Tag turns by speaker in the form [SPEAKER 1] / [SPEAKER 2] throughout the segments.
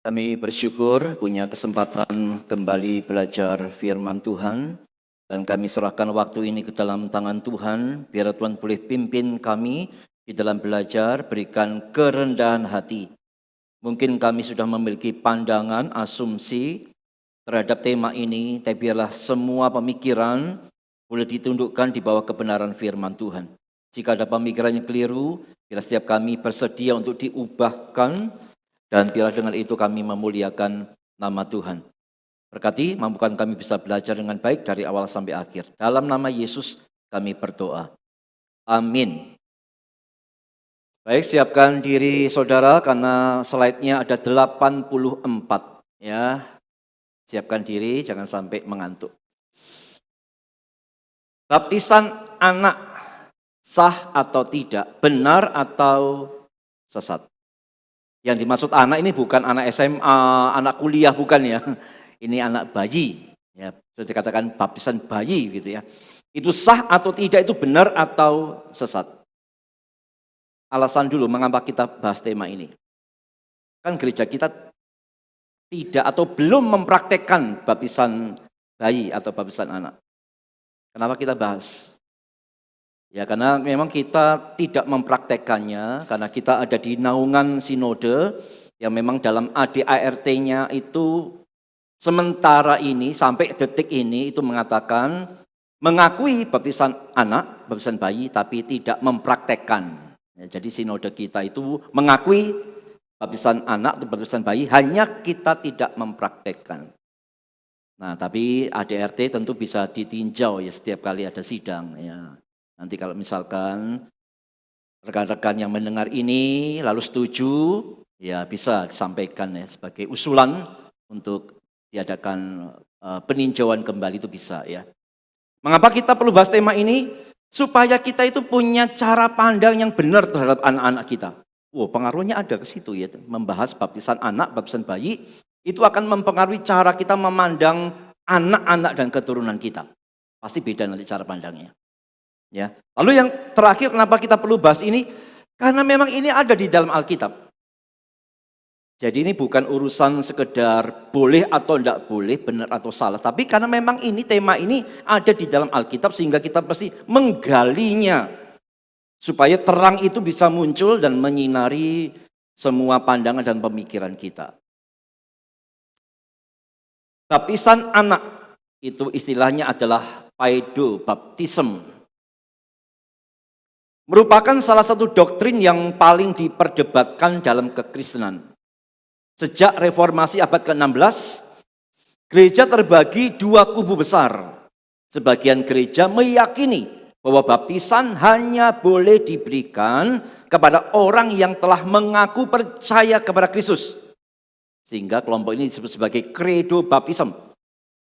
[SPEAKER 1] Kami bersyukur punya kesempatan kembali belajar firman Tuhan. Dan kami serahkan waktu ini ke dalam tangan Tuhan. Biar Tuhan boleh pimpin kami di dalam belajar, berikan kerendahan hati. Mungkin kami sudah memiliki pandangan, asumsi terhadap tema ini. Tapi biarlah semua pemikiran boleh ditundukkan di bawah kebenaran firman Tuhan. Jika ada pemikiran yang keliru, biar setiap kami bersedia untuk diubahkan. Dan biarlah dengan itu kami memuliakan nama Tuhan. Berkati, mampukan kami bisa belajar dengan baik dari awal sampai akhir. Dalam nama Yesus kami berdoa. Amin. Baik, siapkan diri saudara karena slide-nya ada 84. Ya, siapkan diri, jangan sampai mengantuk. Baptisan anak sah atau tidak, benar atau sesat? Yang dimaksud anak ini bukan anak SMA, anak kuliah, bukan ya. Ini anak bayi. Ya, sudah dikatakan baptisan bayi gitu ya. Itu sah atau tidak, itu benar atau sesat? Alasan dulu mengapa kita bahas tema ini. Kan gereja kita tidak atau belum mempraktekkan baptisan bayi atau baptisan anak. Kenapa kita bahas? Ya karena memang kita tidak mempraktekannya, karena kita ada di naungan sinode yang memang dalam ADART-nya itu sementara ini sampai detik ini itu mengatakan mengakui baptisan anak, baptisan bayi, tapi tidak mempraktekkan. Ya, jadi sinode kita itu mengakui baptisan anak atau baptisan bayi, hanya kita tidak mempraktekkan. Nah tapi ADART tentu bisa ditinjau ya setiap kali ada sidang ya. Nanti kalau misalkan rekan-rekan yang mendengar ini lalu setuju, ya bisa disampaikan ya sebagai usulan untuk diadakan peninjauan kembali, itu bisa ya. Mengapa kita perlu bahas tema ini? Supaya kita itu punya cara pandang yang benar terhadap anak-anak kita. Wow, pengaruhnya ada ke situ ya. Membahas baptisan anak, baptisan bayi, itu akan mempengaruhi cara kita memandang anak-anak dan keturunan kita. Pasti beda nanti cara pandangnya. Ya. Lalu yang terakhir, kenapa kita perlu bahas ini? Karena memang ini ada di dalam Alkitab. Jadi ini bukan urusan sekedar boleh atau tidak boleh, benar atau salah. Tapi karena memang ini, tema ini ada di dalam Alkitab sehingga kita pasti menggalinya. Supaya terang itu bisa muncul dan menyinari semua pandangan dan pemikiran kita. Baptisan anak itu istilahnya adalah paido baptism. Merupakan salah satu doktrin yang paling diperdebatkan dalam kekristenan. Sejak reformasi abad ke-16, gereja terbagi dua kubu besar. Sebagian gereja meyakini bahwa baptisan hanya boleh diberikan kepada orang yang telah mengaku percaya kepada Kristus. Sehingga kelompok ini disebut sebagai credo baptism.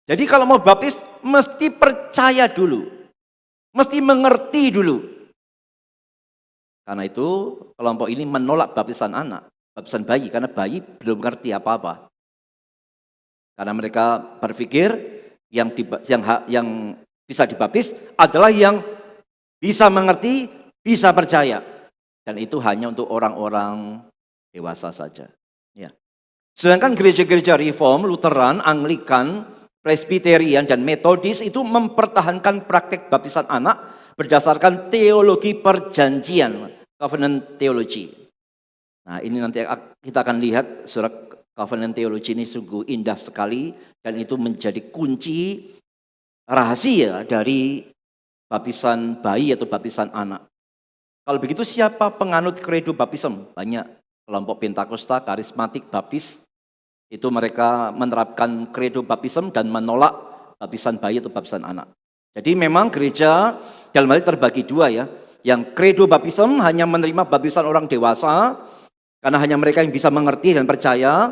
[SPEAKER 1] Jadi kalau mau baptis, mesti percaya dulu. Mesti mengerti dulu. Karena itu kelompok ini menolak baptisan anak, baptisan bayi, karena bayi belum mengerti apa-apa. Karena mereka berpikir yang bisa dibaptis adalah yang bisa mengerti, bisa percaya. Dan itu hanya untuk orang-orang dewasa saja. Ya. Sedangkan gereja-gereja Reform, Lutheran, Anglikan, Presbyterian, dan Metodis itu mempertahankan praktek baptisan anak berdasarkan teologi perjanjian, covenant theology. Nah ini nanti kita akan lihat surat covenant theology ini sungguh indah sekali, dan itu menjadi kunci rahasia dari baptisan bayi atau baptisan anak. Kalau begitu siapa penganut credo baptism? Banyak kelompok Pentakosta, karismatik, baptis, itu mereka menerapkan credo baptism dan menolak baptisan bayi atau baptisan anak. Jadi memang gereja dalam hal ini terbagi dua ya. Yang credo baptism hanya menerima baptisan orang dewasa, karena hanya mereka yang bisa mengerti dan percaya.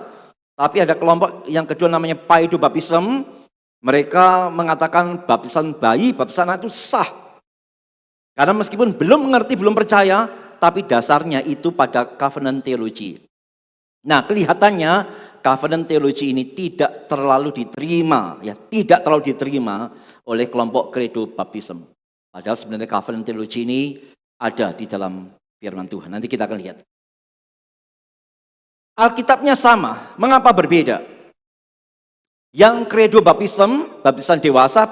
[SPEAKER 1] Tapi ada kelompok yang kedua namanya paido baptism. Mereka mengatakan baptisan bayi, baptisan anak itu sah. Karena meskipun belum mengerti, belum percaya, tapi dasarnya itu pada covenant theology. Nah kelihatannya covenant theology ini tidak terlalu diterima, ya, tidak terlalu diterima oleh kelompok credo baptism. Padahal sebenarnya covenant theology ini ada di dalam firman Tuhan. Nanti kita akan lihat. Alkitabnya sama, mengapa berbeda? Yang credo baptisan dewasa,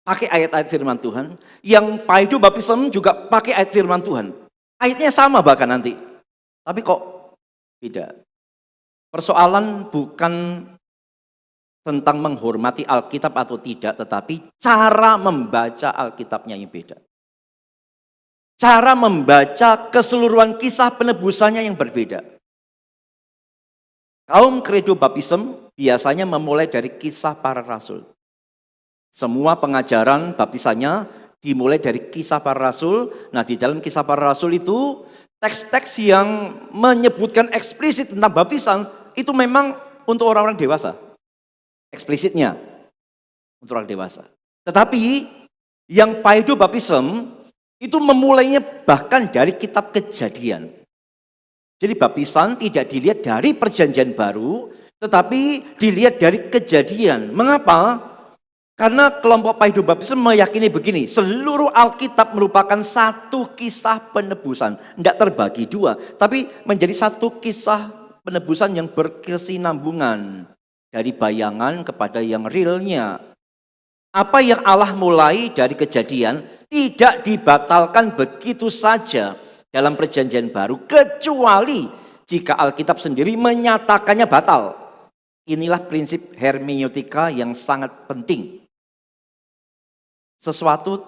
[SPEAKER 1] pakai ayat-ayat firman Tuhan. Yang paido baptism juga pakai ayat firman Tuhan. Ayatnya sama bahkan nanti. Tapi kok beda? Persoalan bukan tentang menghormati Alkitab atau tidak, tetapi cara membaca Alkitabnya yang beda. Cara membaca keseluruhan kisah penebusannya yang berbeda. Kaum credo baptism biasanya memulai dari kisah para rasul. Semua pengajaran baptisannya dimulai dari kisah para rasul. Nah, di dalam kisah para rasul itu teks-teks yang menyebutkan eksplisit tentang baptisan itu memang untuk orang-orang dewasa. Eksplisitnya untuk orang dewasa. Tetapi yang paido baptism itu memulainya bahkan dari kitab Kejadian. Jadi baptisan tidak dilihat dari Perjanjian Baru, tetapi dilihat dari Kejadian. Mengapa? Karena kelompok paido baptism meyakini begini, seluruh Alkitab merupakan satu kisah penebusan. Tidak terbagi dua, tapi menjadi satu kisah penebusan yang berkesinambungan. Dari bayangan kepada yang realnya. Apa yang Allah mulai dari Kejadian tidak dibatalkan begitu saja dalam Perjanjian Baru, kecuali jika Alkitab sendiri menyatakannya batal. Inilah prinsip hermeneutika yang sangat penting. Sesuatu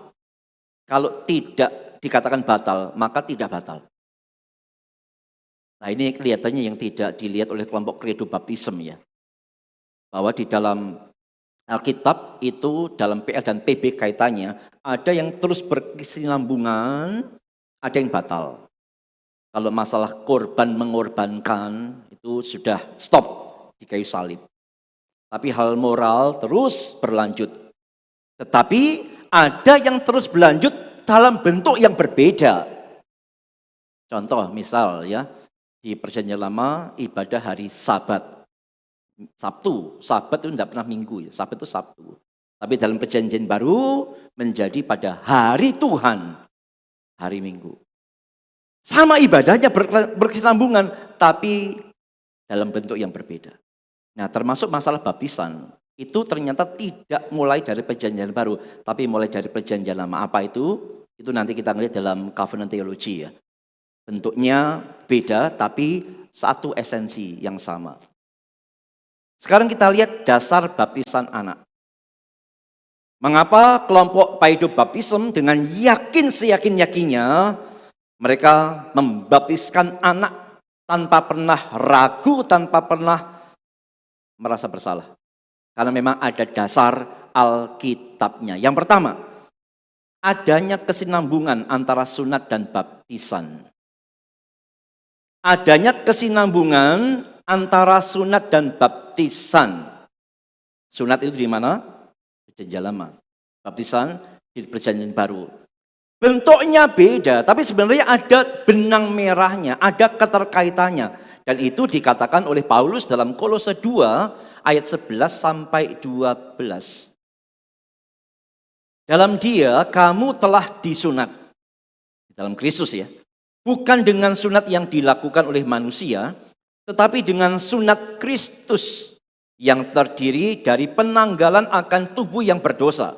[SPEAKER 1] kalau tidak dikatakan batal, maka tidak batal. Nah, ini kelihatannya yang tidak dilihat oleh kelompok credo baptism ya. Bahwa di dalam Alkitab itu dalam PL dan PB kaitannya ada yang terus berkesinambungan, ada yang batal. Kalau masalah korban mengorbankan itu sudah stop di kayu salib. Tapi hal moral terus berlanjut. Tetapi ada yang terus berlanjut dalam bentuk yang berbeda. Contoh misal ya, di Perjanjian Lama ibadah hari Sabat. Sabtu, Sabat itu tidak pernah Minggu ya, Sabat itu Sabtu. Tapi dalam Perjanjian Baru menjadi pada hari Tuhan, hari Minggu. Sama ibadahnya berkesinambungan, tapi dalam bentuk yang berbeda. Nah, termasuk masalah baptisan, itu ternyata tidak mulai dari Perjanjian Baru, tapi mulai dari Perjanjian Lama. Apa itu? Itu nanti kita lihat dalam Covenant Theology ya. Bentuknya beda, tapi satu esensi yang sama. Sekarang kita lihat dasar baptisan anak. Mengapa kelompok paido baptism dengan yakin seyakin-yakinnya mereka membaptiskan anak tanpa pernah ragu, tanpa pernah merasa bersalah. Karena memang ada dasar Alkitabnya. Yang pertama, adanya kesinambungan antara sunat dan baptisan. Adanya kesinambungan antara sunat dan baptisan. Sunat itu di mana? Perjanjian Lama. Baptisan di Perjanjian Baru. Bentuknya beda, tapi sebenarnya ada benang merahnya, ada keterkaitannya. Dan itu dikatakan oleh Paulus dalam Kolose 2 ayat 11 sampai 12. Dalam Dia kamu telah disunat. Dalam Kristus ya. Bukan dengan sunat yang dilakukan oleh manusia, tetapi dengan sunat Kristus yang terdiri dari penanggalan akan tubuh yang berdosa.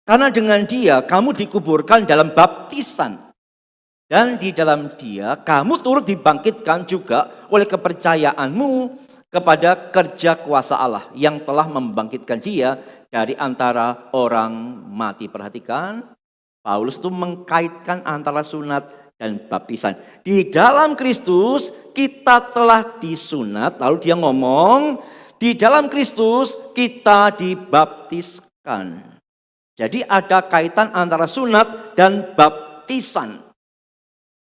[SPEAKER 1] Karena dengan Dia kamu dikuburkan dalam baptisan. Dan di dalam Dia kamu turut dibangkitkan juga oleh kepercayaanmu kepada kerja kuasa Allah yang telah membangkitkan Dia dari antara orang mati. Perhatikan, Paulus itu mengkaitkan antara sunat dan baptisan. Di dalam Kristus kita telah disunat, lalu dia ngomong, di dalam Kristus kita dibaptiskan. Jadi ada kaitan antara sunat dan baptisan.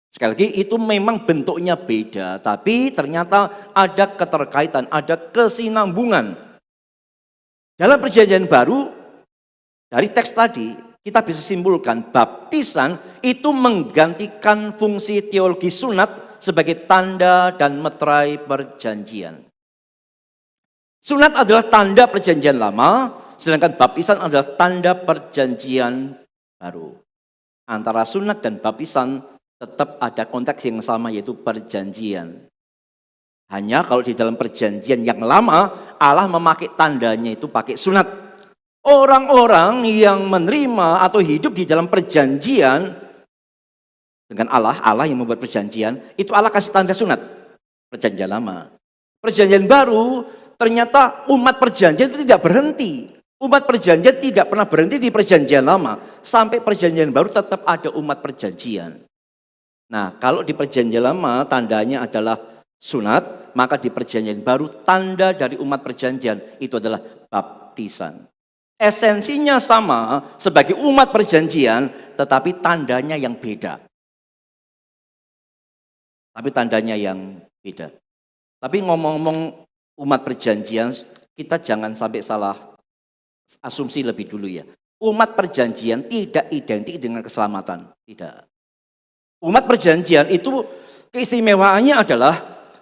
[SPEAKER 1] Sekali lagi itu memang bentuknya beda, tapi ternyata ada keterkaitan, ada kesinambungan. Dalam Perjanjian Baru, dari teks tadi, kita bisa simpulkan baptisan itu menggantikan fungsi teologi sunat sebagai tanda dan meterai perjanjian. Sunat adalah tanda Perjanjian Lama, sedangkan baptisan adalah tanda Perjanjian Baru. Antara sunat dan baptisan tetap ada konteks yang sama, yaitu perjanjian. Hanya kalau di dalam perjanjian yang lama, Allah memakai tandanya itu pakai sunat. Orang-orang yang menerima atau hidup di dalam perjanjian dengan Allah, Allah yang membuat perjanjian, itu Allah kasih tanda sunat. Perjanjian lama. Perjanjian baru, ternyata umat perjanjian itu tidak berhenti. Umat perjanjian tidak pernah berhenti di perjanjian lama. Sampai perjanjian baru tetap ada umat perjanjian. Nah, kalau di perjanjian lama tandanya adalah sunat, maka di perjanjian baru tanda dari umat perjanjian itu adalah baptisan. Esensinya sama sebagai umat perjanjian, tetapi tandanya yang beda. Tapi ngomong-ngomong umat perjanjian, kita jangan sampai salah asumsi lebih dulu ya. Umat perjanjian tidak identik dengan keselamatan, tidak. Umat perjanjian itu keistimewaannya adalah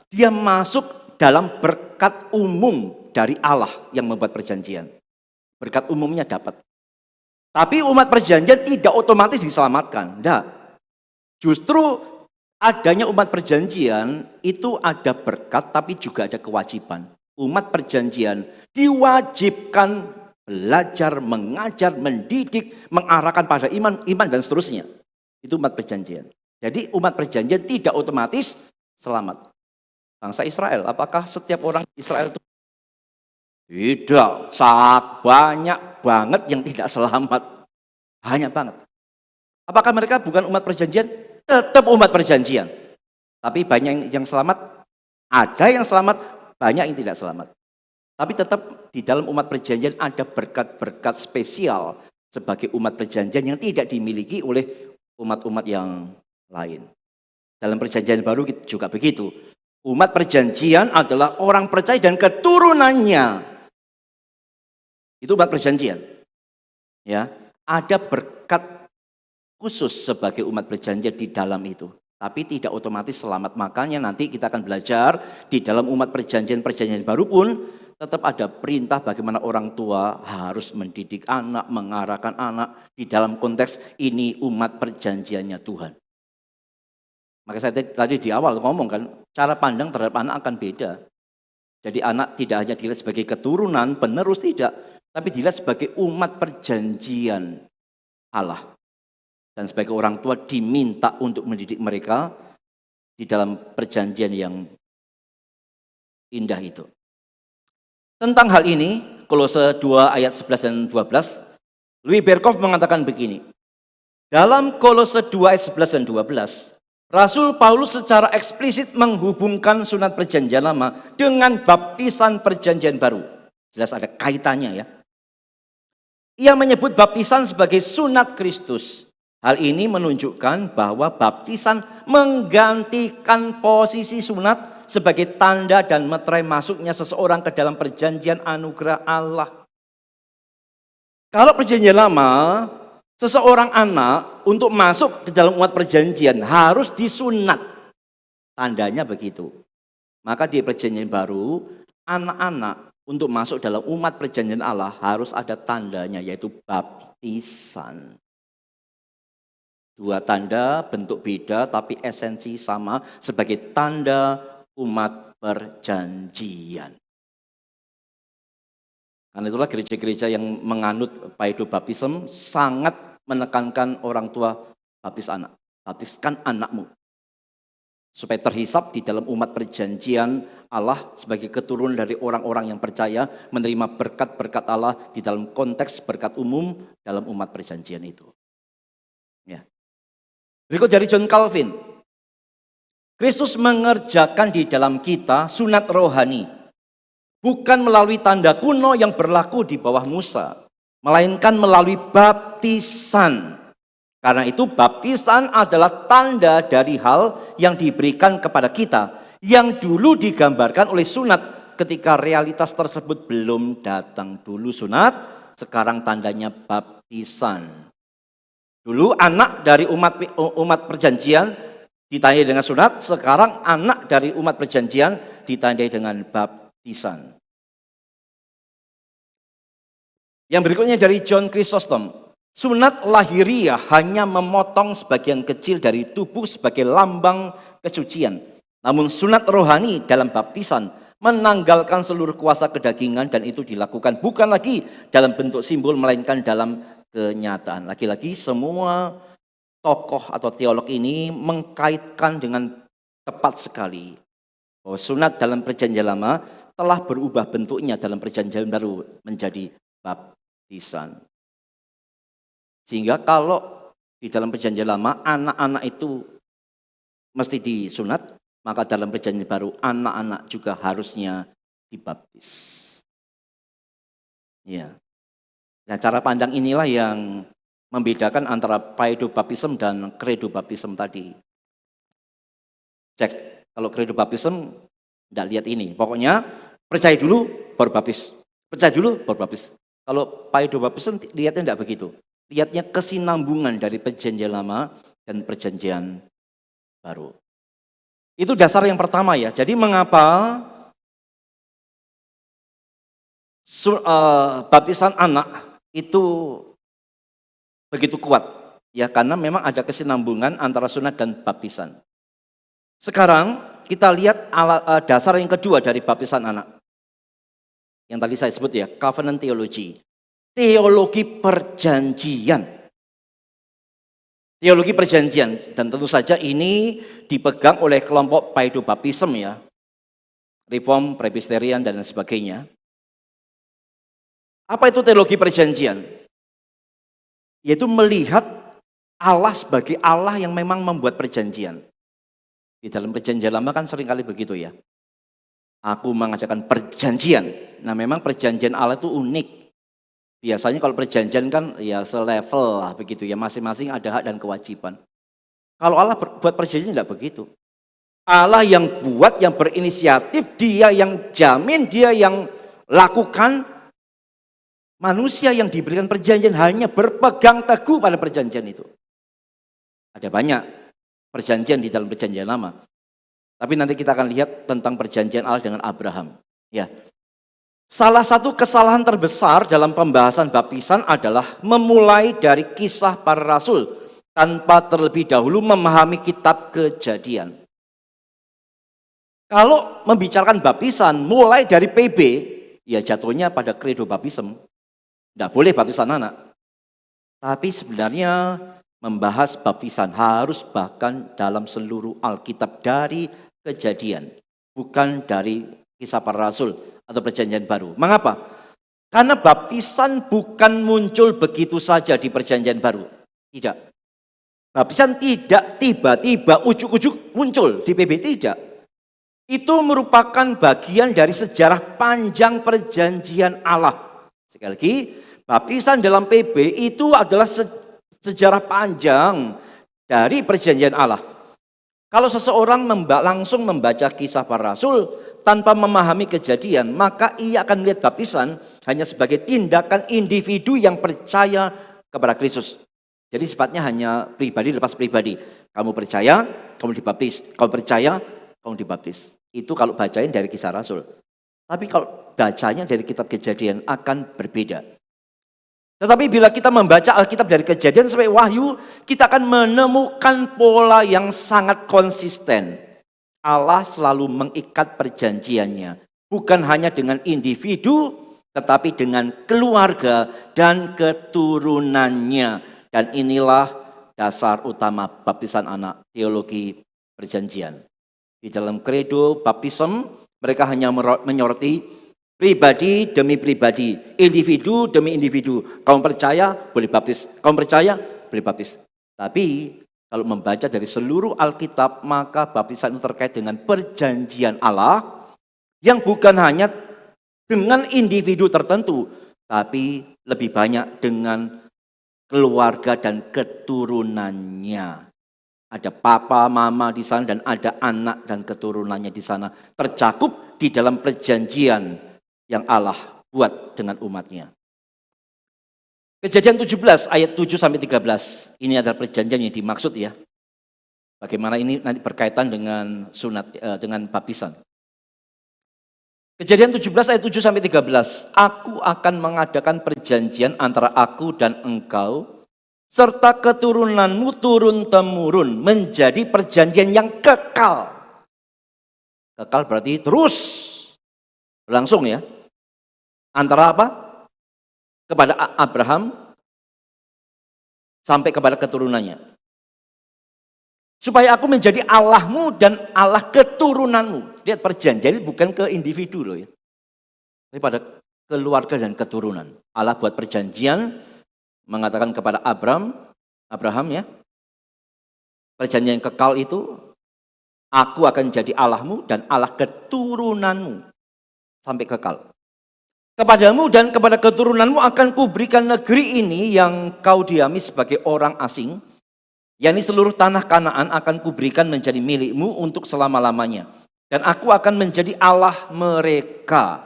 [SPEAKER 1] dia masuk dalam berkat umum dari Allah yang membuat perjanjian. Berkat umumnya dapat. Tapi umat perjanjian tidak otomatis diselamatkan. Tidak. Justru adanya umat perjanjian itu ada berkat tapi juga ada kewajiban. Umat perjanjian diwajibkan belajar, mengajar, mendidik, mengarahkan pada iman dan seterusnya. Itu umat perjanjian. Jadi umat perjanjian tidak otomatis selamat. Bangsa Israel, apakah setiap orang Israel itu? Tidak, sangat banyak banget yang tidak selamat. Banyak banget. Apakah mereka bukan umat perjanjian? Tetap umat perjanjian. Tapi banyak yang selamat, ada yang selamat, banyak yang tidak selamat. Tapi tetap di dalam umat perjanjian ada berkat-berkat spesial sebagai umat perjanjian yang tidak dimiliki oleh umat-umat yang lain. Dalam perjanjian baru juga begitu. Umat perjanjian adalah orang percaya dan keturunannya. Itu umat perjanjian. Ya, ada berkat khusus sebagai umat perjanjian di dalam itu. Tapi tidak otomatis selamat. Makanya nanti kita akan belajar di dalam umat perjanjian baru pun tetap ada perintah bagaimana orang tua harus mendidik anak, mengarahkan anak di dalam konteks ini umat perjanjiannya Tuhan. Maka saya tadi di awal ngomong kan, cara pandang terhadap anak akan beda. Jadi anak tidak hanya dilihat sebagai keturunan, penerus tidak, tapi dilihat sebagai umat perjanjian Allah. Dan sebagai orang tua diminta untuk mendidik mereka di dalam perjanjian yang indah itu. Tentang hal ini, Kolose 2 ayat 11 dan 12, Louis Berkhof mengatakan begini. Dalam Kolose 2 ayat 11 dan 12, Rasul Paulus secara eksplisit menghubungkan sunat perjanjian lama dengan baptisan perjanjian baru. Jelas ada kaitannya ya. Ia menyebut baptisan sebagai sunat Kristus. Hal ini menunjukkan bahwa baptisan menggantikan posisi sunat sebagai tanda dan meterai masuknya seseorang ke dalam perjanjian anugerah Allah. Kalau perjanjian lama, seseorang anak untuk masuk ke dalam umat perjanjian harus disunat. Tandanya begitu. Maka di perjanjian baru, anak-anak untuk masuk dalam umat perjanjian Allah harus ada tandanya, yaitu baptisan. Dua tanda, bentuk beda tapi esensi sama sebagai tanda umat perjanjian. Karena itulah gereja-gereja yang menganut paedobaptisme sangat menekankan orang tua baptis anak. Baptiskan anakmu. Supaya terhisap di dalam umat perjanjian Allah sebagai keturunan dari orang-orang yang percaya menerima berkat-berkat Allah di dalam konteks berkat umum dalam umat perjanjian itu. Ya. Berikut dari John Calvin. Kristus mengerjakan di dalam kita sunat rohani. Bukan melalui tanda kuno yang berlaku di bawah Musa. Melainkan melalui baptisan. Karena itu baptisan adalah tanda dari hal yang diberikan kepada kita. Yang dulu digambarkan oleh sunat ketika realitas tersebut belum datang. Dulu sunat, sekarang tandanya baptisan. Dulu anak dari umat perjanjian ditandai dengan sunat, sekarang anak dari umat perjanjian ditandai dengan baptisan. Yang berikutnya dari John Chrysostom. Sunat lahiriah hanya memotong sebagian kecil dari tubuh sebagai lambang kesucian. Namun sunat rohani dalam baptisan menanggalkan seluruh kuasa kedagingan dan itu dilakukan bukan lagi dalam bentuk simbol melainkan dalam kenyataan. Lagi-lagi semua tokoh atau teolog ini mengkaitkan dengan tepat sekali bahwa sunat dalam perjanjian lama telah berubah bentuknya dalam perjanjian baru menjadi baptisan. Sehingga kalau di dalam perjanjian lama anak-anak itu mesti disunat, maka dalam perjanjian baru anak-anak juga harusnya dibaptis. Ya. Nah, cara pandang inilah yang membedakan antara paido baptism dan credo baptism tadi. Cek, kalau credo baptism tidak lihat ini. Pokoknya percaya dulu baru baptis. Percaya dulu baru baptis. Kalau paido baptism lihatnya tidak begitu. Lihatnya kesinambungan dari perjanjian lama dan perjanjian baru. Itu dasar yang pertama ya. Jadi mengapa baptisan anak itu begitu kuat? Ya karena memang ada kesinambungan antara sunat dan baptisan. Sekarang kita lihat dasar yang kedua dari baptisan anak. Yang tadi saya sebut ya, covenant theology. Teologi perjanjian. Teologi perjanjian, dan tentu saja ini dipegang oleh kelompok paido baptism ya, Reform, Presbyterian dan lain sebagainya. Apa itu teologi perjanjian? Yaitu melihat Allah sebagai Allah yang memang membuat perjanjian. Di dalam perjanjian lama kan seringkali begitu ya. Aku mengajarkan perjanjian. Nah memang perjanjian Allah itu unik. Biasanya kalau perjanjian kan ya selevel lah begitu ya, masing-masing ada hak dan kewajiban. Kalau Allah buat perjanjian tidak begitu. Allah yang buat, yang berinisiatif, dia yang jamin, dia yang lakukan. Manusia yang diberikan perjanjian hanya berpegang teguh pada perjanjian itu. Ada banyak perjanjian di dalam perjanjian lama. Tapi nanti kita akan lihat tentang perjanjian Allah dengan Abraham. Ya. Salah satu kesalahan terbesar dalam pembahasan baptisan adalah memulai dari kisah para rasul tanpa terlebih dahulu memahami kitab Kejadian. Kalau membicarakan baptisan mulai dari PB, ya jatuhnya pada credo baptism. Tidak boleh baptisan anak. Tapi sebenarnya membahas baptisan harus bahkan dalam seluruh Alkitab dari Kejadian. Bukan dari kisah para rasul atau perjanjian baru. Mengapa? Karena baptisan bukan muncul begitu saja di perjanjian baru. Tidak. Baptisan tidak tiba-tiba ujuk-ujuk muncul di PB, tidak. Itu merupakan bagian dari sejarah panjang perjanjian Allah. Sekali lagi, baptisan dalam PB itu adalah sejarah panjang dari perjanjian Allah. Kalau seseorang langsung membaca kisah para rasul tanpa memahami Kejadian, maka ia akan melihat baptisan hanya sebagai tindakan individu yang percaya kepada Kristus. Jadi sifatnya hanya pribadi lepas pribadi. Kamu percaya, kamu dibaptis. Kamu percaya, kamu dibaptis. Itu kalau bacain dari kisah rasul. Tapi kalau bacanya dari kitab Kejadian akan berbeda. Tetapi bila kita membaca Alkitab dari Kejadian sampai Wahyu, kita akan menemukan pola yang sangat konsisten. Allah selalu mengikat perjanjiannya, bukan hanya dengan individu, tetapi dengan keluarga dan keturunannya. Dan inilah dasar utama baptisan anak, teologi perjanjian. Di dalam credo baptism, mereka hanya menyoroti pribadi demi pribadi, individu demi individu. Kamu percaya, boleh baptis. Kamu percaya, boleh baptis. Tapi kalau membaca dari seluruh Alkitab, maka baptisan itu terkait dengan perjanjian Allah yang bukan hanya dengan individu tertentu, tapi lebih banyak dengan keluarga dan keturunannya. Ada papa, mama di sana dan ada anak dan keturunannya di sana. Tercakup di dalam perjanjian yang Allah buat dengan umatnya. Kejadian 17 ayat 7 sampai 13. Ini adalah perjanjian yang dimaksud ya. Bagaimana ini nanti berkaitan dengan sunat dengan baptisan. Kejadian 17 ayat 7 sampai 13. Aku akan mengadakan perjanjian antara aku dan engkau serta keturunanmu turun temurun menjadi perjanjian yang kekal. Kekal berarti terus berlangsung ya. Antara apa? Kepada Abraham sampai kepada keturunannya. Supaya aku menjadi Allahmu dan Allah keturunanmu. Lihat, perjanjian bukan ke individu loh ya. Tapi pada keluarga dan keturunan. Allah buat perjanjian mengatakan kepada Abraham ya. Perjanjian yang kekal itu, aku akan jadi Allahmu dan Allah keturunanmu sampai kekal. Kepadamu dan kepada keturunanmu akan kuberikan negeri ini yang kau diami sebagai orang asing. yakni seluruh tanah Kanaan akan kuberikan menjadi milikmu untuk selama-lamanya. Dan aku akan menjadi Allah mereka.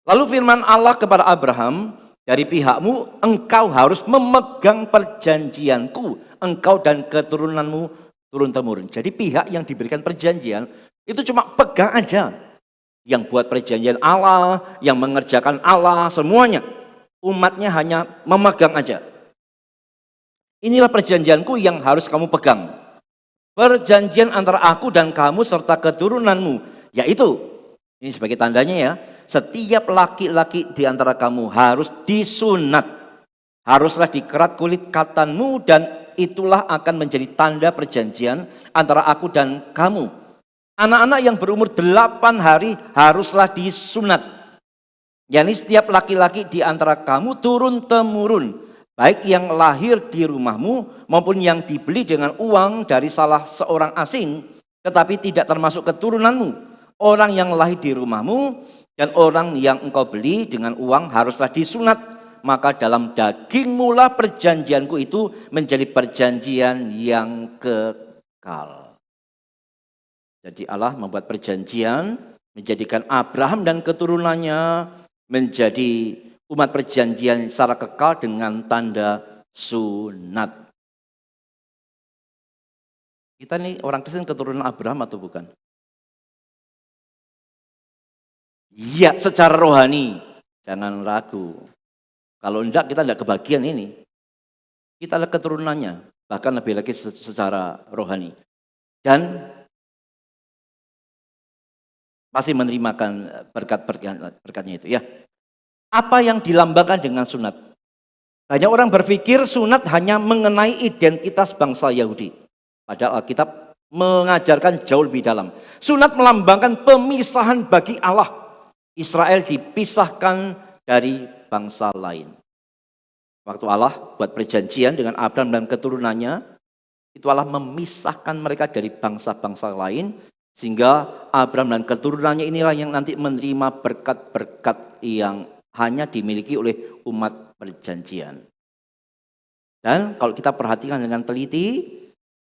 [SPEAKER 1] Lalu firman Allah kepada Abraham, dari pihakmu engkau harus memegang perjanjianku, engkau dan keturunanmu turun-temurun. Jadi pihak yang diberikan perjanjian itu cuma pegang aja. Yang buat perjanjian Allah, yang mengerjakan Allah, semuanya. Umatnya hanya memegang aja. Inilah perjanjianku yang harus kamu pegang. Perjanjian antara aku dan kamu serta keturunanmu, yaitu, ini sebagai tandanya ya, setiap laki-laki di antara kamu harus disunat. Haruslah dikerat kulit katanmu dan itulah akan menjadi tanda perjanjian antara aku dan kamu. Anak-anak yang berumur 8 hari haruslah disunat. yakni setiap laki-laki di antara kamu turun-temurun. Baik yang lahir di rumahmu maupun yang dibeli dengan uang dari salah seorang asing, tetapi tidak termasuk keturunanmu. Orang yang lahir di rumahmu dan orang yang engkau beli dengan uang haruslah disunat. Maka dalam dagingmu lah perjanjianku itu menjadi perjanjian yang kekal. Jadi Allah membuat perjanjian, menjadikan Abraham dan keturunannya menjadi umat perjanjian secara kekal dengan tanda sunat. Kita nih orang Kristen keturunan Abraham atau bukan? Iya, secara rohani. Jangan ragu. Kalau enggak, kita enggak kebagian ini. Kita adalah keturunannya. Bahkan lebih lagi secara rohani. Dan pasti menerimakan berkat-berkatnya itu ya. Apa yang dilambangkan dengan sunat? Banyak orang berpikir sunat hanya mengenai identitas bangsa Yahudi. Padahal Alkitab mengajarkan jauh lebih dalam. Sunat melambangkan pemisahan bagi Allah. Israel dipisahkan dari bangsa lain. Waktu Allah buat perjanjian dengan Abraham dan keturunannya, itu Allah memisahkan mereka dari bangsa-bangsa lain. Sehingga Abraham dan keturunannya inilah yang nanti menerima berkat-berkat yang hanya dimiliki oleh umat perjanjian. Dan kalau kita perhatikan dengan teliti,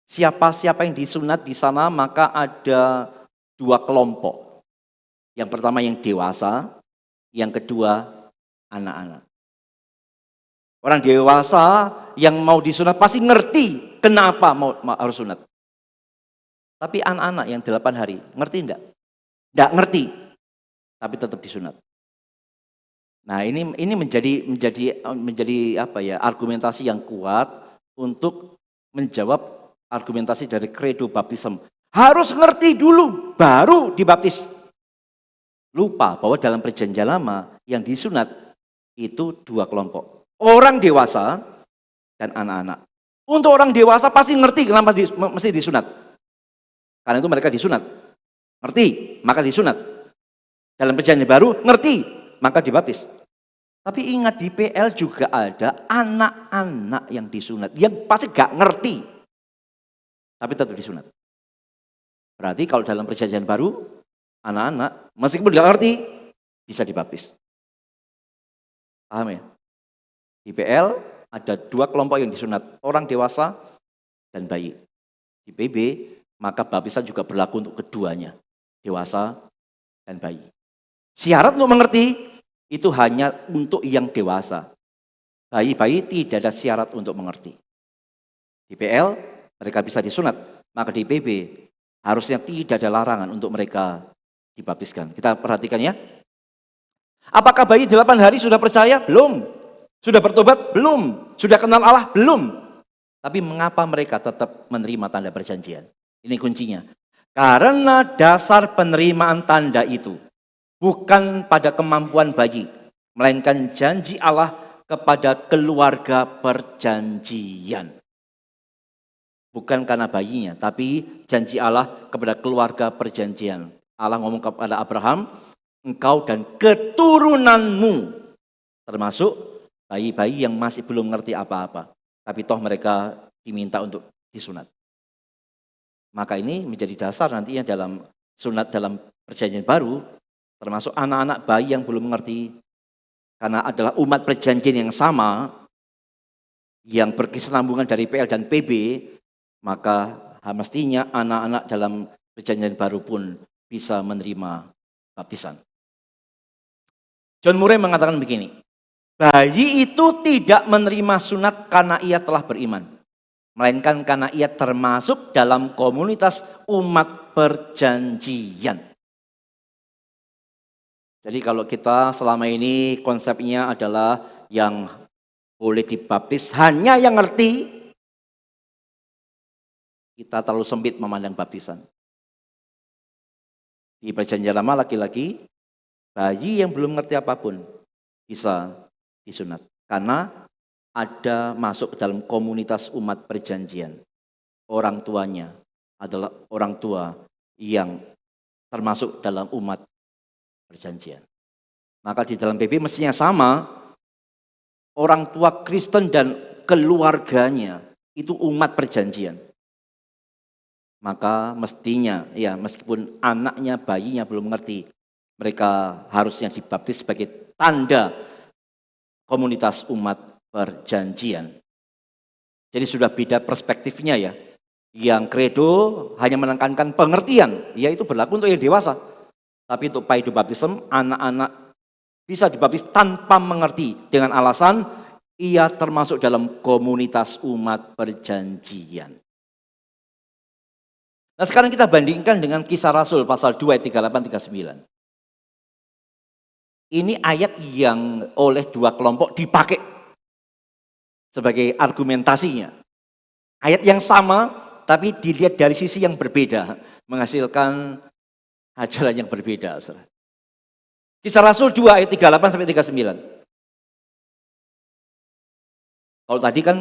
[SPEAKER 1] siapa-siapa yang disunat di sana, maka ada 2 kelompok. Yang pertama yang dewasa, yang kedua anak-anak. Orang dewasa yang mau disunat pasti ngerti kenapa mau harus sunat. Tapi anak-anak yang 8 hari, ngerti enggak? Enggak ngerti, tapi tetap disunat. Nah, ini menjadi apa ya, argumentasi yang kuat untuk menjawab argumentasi dari kredo baptism. Harus ngerti dulu baru dibaptis. Lupa bahwa dalam perjanjian lama yang disunat itu 2 kelompok. Orang dewasa dan anak-anak. Untuk orang dewasa pasti ngerti kenapa mesti disunat. Karena itu mereka disunat. Ngerti, maka disunat. Dalam perjanjian baru ngerti, maka dibaptis. Tapi ingat di PL juga ada anak-anak yang disunat. Yang pasti gak ngerti. Tapi tetap disunat. Berarti kalau dalam perjanjian baru, anak-anak meskipun gak ngerti, bisa dibaptis. Paham ya? Di PL ada 2 kelompok yang disunat. Orang dewasa dan bayi. Di PB, maka baptisan juga berlaku untuk keduanya. Dewasa dan bayi. Syarat untuk mengerti, itu hanya untuk yang dewasa. Bayi-bayi tidak ada syarat untuk mengerti. Di PL mereka bisa disunat, maka di PB harusnya tidak ada larangan untuk mereka dibaptiskan. Kita perhatikan ya. Apakah bayi 8 hari sudah percaya? Belum. Sudah bertobat? Belum. Sudah kenal Allah? Belum. Tapi mengapa mereka tetap menerima tanda perjanjian? Ini kuncinya. Karena dasar penerimaan tanda itu bukan pada kemampuan bayi, melainkan janji Allah kepada keluarga perjanjian. Bukan karena bayinya, tapi janji Allah kepada keluarga perjanjian. Allah ngomong kepada Abraham, engkau dan keturunanmu, termasuk bayi-bayi yang masih belum ngerti apa-apa. Tapi toh mereka diminta untuk disunat. Maka ini menjadi dasar nantinya dalam sunat dalam perjanjian baru, termasuk anak-anak bayi yang belum mengerti, karena adalah umat perjanjian yang sama, yang berkesinambungan dari PL dan PB, maka mestinya anak-anak dalam perjanjian baru pun bisa menerima baptisan. John Murray mengatakan begini, bayi itu tidak menerima sunat karena ia telah beriman, melainkan karena ia termasuk dalam komunitas umat perjanjian. Jadi kalau kita selama ini konsepnya adalah yang boleh dibaptis hanya yang ngerti, kita terlalu sempit memandang baptisan. Di perjanjian lama laki-laki, bayi yang belum ngerti apapun bisa disunat. Karena ada masuk ke dalam komunitas umat perjanjian. Orang tuanya adalah orang tua yang termasuk dalam umat perjanjian. Maka di dalam PB mestinya sama, orang tua Kristen dan keluarganya itu umat perjanjian. Maka mestinya, ya meskipun anaknya, bayinya belum mengerti, mereka harusnya dibaptis sebagai tanda komunitas umat perjanjian. Jadi sudah beda perspektifnya ya. Yang kredo hanya menekankan pengertian, yaitu berlaku untuk yang dewasa. Tapi untuk paido baptism, anak-anak bisa dibaptis tanpa mengerti dengan alasan ia termasuk dalam komunitas umat perjanjian. Nah sekarang kita bandingkan dengan Kisah Rasul pasal 2 ayat 38-39. Ini ayat yang oleh dua kelompok dipakai sebagai argumentasinya. Ayat yang sama tapi dilihat dari sisi yang berbeda, menghasilkan ajaran yang berbeda. Kisah Rasul 2 ayat 38-39. Kalau tadi kan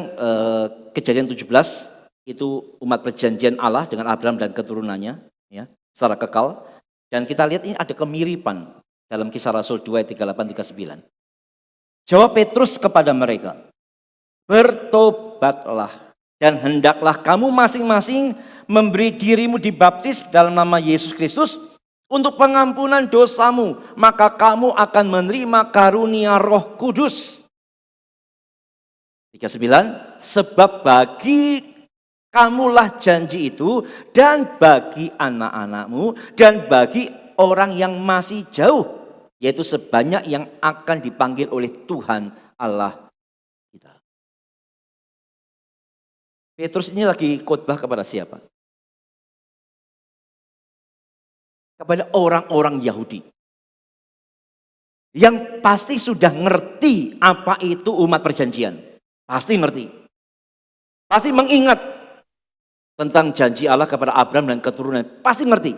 [SPEAKER 1] kejadian 17 itu umat perjanjian Allah dengan Abraham dan keturunannya ya, secara kekal. Dan kita lihat ini ada kemiripan dalam Kisah Rasul 2 ayat 38-39. Jawab Petrus kepada mereka, bertobatlah dan hendaklah kamu masing-masing memberi dirimu dibaptis dalam nama Yesus Kristus untuk pengampunan dosamu, maka kamu akan menerima karunia Roh Kudus. 39, sebab bagi kamulah janji itu dan bagi anak-anakmu dan bagi orang yang masih jauh, yaitu sebanyak yang akan dipanggil oleh Tuhan Allah kita. Petrus ini lagi khotbah kepada siapa? Kepada orang-orang Yahudi yang pasti sudah ngerti apa itu umat perjanjian. Pasti ngerti. Pasti mengingat tentang janji Allah kepada Abraham dan keturunan. Pasti ngerti.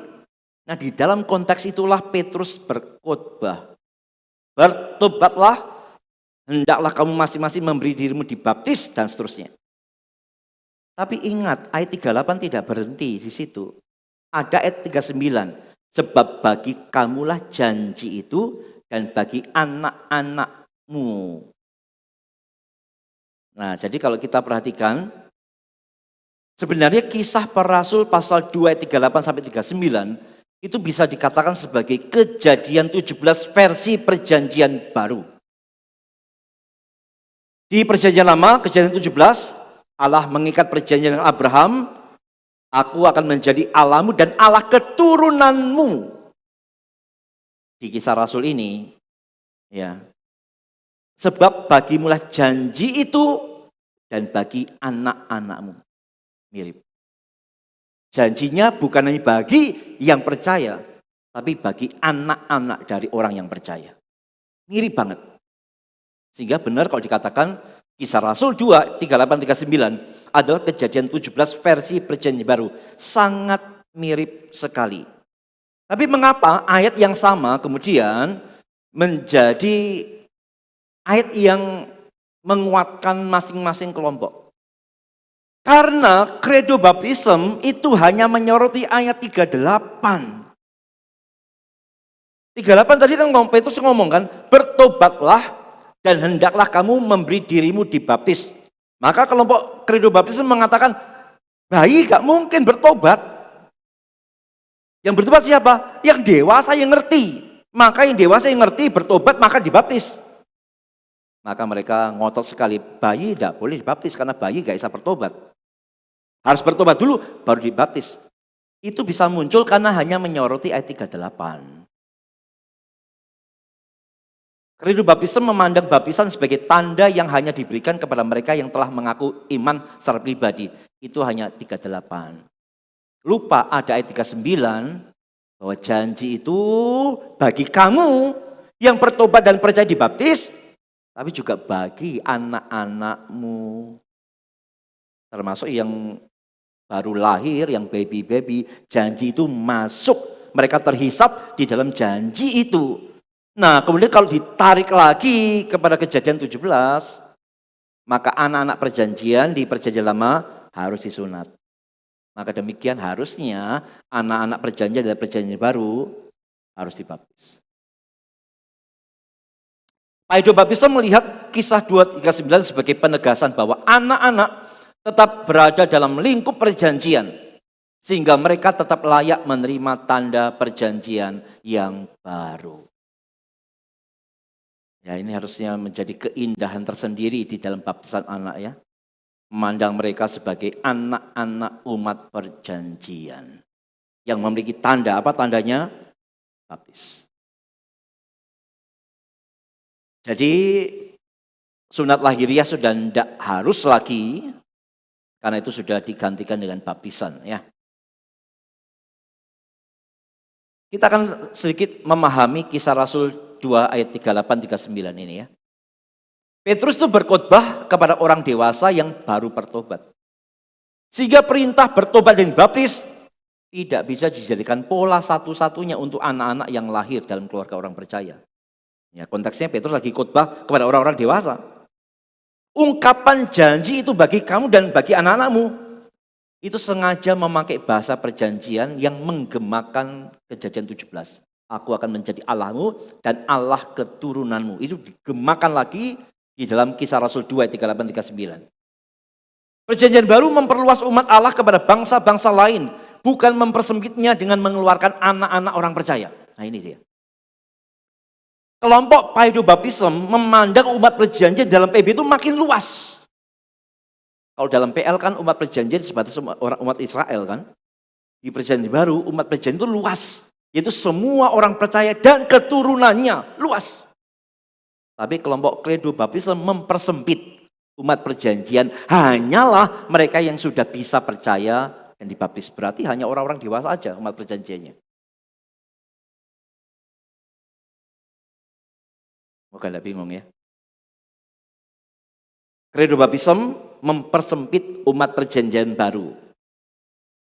[SPEAKER 1] Nah di dalam konteks itulah Petrus berkhotbah. Bertobatlah, hendaklah kamu masing-masing memberi dirimu dibaptis dan seterusnya. Tapi ingat ayat 38 tidak berhenti di situ. Ada ayat 39. Sebab bagi kamulah janji itu dan bagi anak-anakmu. Nah jadi kalau kita perhatikan, sebenarnya Kisah Para Rasul pasal 2 ayat 38-39 itu bisa dikatakan sebagai kejadian 17 versi perjanjian baru. Di perjanjian lama, kejadian 17, Allah mengikat perjanjian dengan Abraham, aku akan menjadi Allahmu dan Allah keturunanmu. Di Kisah Rasul ini, ya, sebab bagimulah janji itu dan bagi anak-anakmu. Mirip. Janjinya bukan hanya bagi yang percaya, tapi bagi anak-anak dari orang yang percaya. Mirip banget. Sehingga benar kalau dikatakan Kisah Rasul 2, 38-39 adalah kejadian 17 versi perjanjian baru. Sangat mirip sekali. Tapi mengapa ayat yang sama kemudian menjadi ayat yang menguatkan masing-masing kelompok? Karena kredo baptism itu hanya menyoroti ayat 38. 38 tadi kan Petrus ngomong kan, bertobatlah dan hendaklah kamu memberi dirimu dibaptis. Maka kelompok kredo baptism mengatakan, bayi gak mungkin bertobat. Yang bertobat siapa? Yang dewasa yang ngerti. Maka yang dewasa yang ngerti bertobat maka dibaptis. Maka mereka ngotot sekali, bayi tidak boleh dibaptis karena bayi gak bisa bertobat. Harus bertobat dulu baru dibaptis. Itu bisa muncul karena hanya menyoroti ayat 38. Kredo baptisme memandang baptisan sebagai tanda yang hanya diberikan kepada mereka yang telah mengaku iman secara pribadi. Itu hanya 38. Lupa ada ayat 39 bahwa janji itu bagi kamu yang bertobat dan percaya dibaptis, tapi juga bagi anak-anakmu. Termasuk yang baru lahir, yang baby-baby, janji itu masuk. Mereka terhisap di dalam janji itu. Nah, kemudian kalau ditarik lagi kepada Kejadian 17, maka anak-anak perjanjian di perjanjian lama harus disunat. Maka demikian harusnya anak-anak perjanjian dan perjanjian baru harus dibaptis. Paido Baptister melihat kisah 2:39 sebagai penegasan bahwa anak-anak tetap berada dalam lingkup perjanjian. Sehingga mereka tetap layak menerima tanda perjanjian yang baru. Ya, ini harusnya menjadi keindahan tersendiri di dalam baptisan anak ya. Memandang mereka sebagai anak-anak umat perjanjian. Yang memiliki tanda, apa tandanya? Baptis. Jadi sunat lahiriah sudah tidak harus lagi, karena itu sudah digantikan dengan baptisan ya. Kita akan sedikit memahami kisah Rasul 2 ayat 38-39 ini ya. Petrus itu berkhotbah kepada orang dewasa yang baru bertobat. Sehingga perintah bertobat dan baptis tidak bisa dijadikan pola satu-satunya untuk anak-anak yang lahir dalam keluarga orang percaya. Ya, konteksnya Petrus lagi khotbah kepada orang-orang dewasa. Ungkapan janji itu bagi kamu dan bagi anak-anakmu. Itu sengaja memakai bahasa perjanjian yang menggemakan Kejadian 17. Aku akan menjadi Allahmu dan Allah keturunanmu. Itu digemakan lagi di dalam kisah Rasul 2 ayat 38-39. Perjanjian baru memperluas umat Allah kepada bangsa-bangsa lain. Bukan mempersempitnya dengan mengeluarkan anak-anak orang percaya. Nah ini dia. Kelompok Paido Baptism memandang umat perjanjian dalam PB itu makin luas. Kalau dalam PL kan umat perjanjian sebatas orang umat Israel kan. Di perjanjian baru umat perjanjian itu luas. Yaitu semua orang percaya dan keturunannya luas. Tapi kelompok Kredo Baptisme mempersempit umat perjanjian hanyalah mereka yang sudah bisa percaya dan dibaptis. Berarti hanya orang-orang dewasa aja umat perjanjiannya. Bukan tidak bingung ya. Kredo Baptisme mempersempit umat perjanjian baru.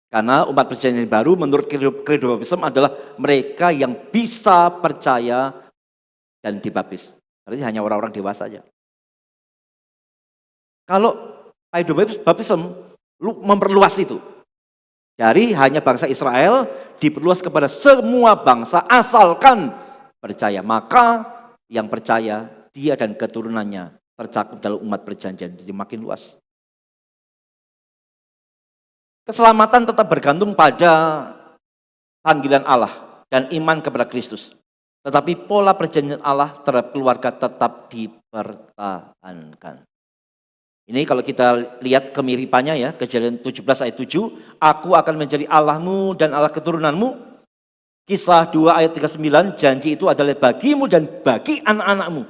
[SPEAKER 1] Karena umat perjanjian baru menurut Kredo Baptisme adalah mereka yang bisa percaya dan dibaptis. Berarti hanya orang-orang dewasa saja. Kalau Paido Baptisme memperluas itu. Dari hanya bangsa Israel diperluas kepada semua bangsa asalkan percaya. Maka yang percaya dia dan keturunannya tercakup dalam umat perjanjian. Jadi makin luas. Keselamatan tetap bergantung pada panggilan Allah dan iman kepada Kristus. Tetapi pola perjanjian Allah terhadap keluarga tetap dipertahankan. Ini kalau kita lihat kemiripannya ya, Kejadian 17 ayat 7, aku akan menjadi Allahmu dan Allah keturunanmu. Kisah 2 ayat 39, janji itu adalah bagimu dan bagi anak-anakmu.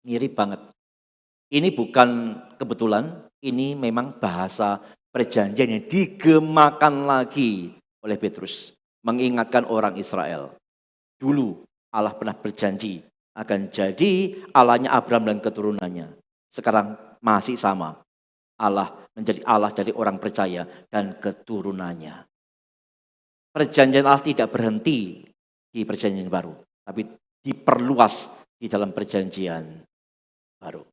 [SPEAKER 1] Mirip banget. Ini bukan kebetulan, ini memang bahasa perjanjian yang digemakan lagi oleh Petrus. Mengingatkan orang Israel. Dulu Allah pernah berjanji akan jadi Allahnya Abraham dan keturunannya. Sekarang masih sama. Allah menjadi Allah dari orang percaya dan keturunannya. Perjanjian Allah tidak berhenti di perjanjian baru, tapi diperluas di dalam perjanjian baru.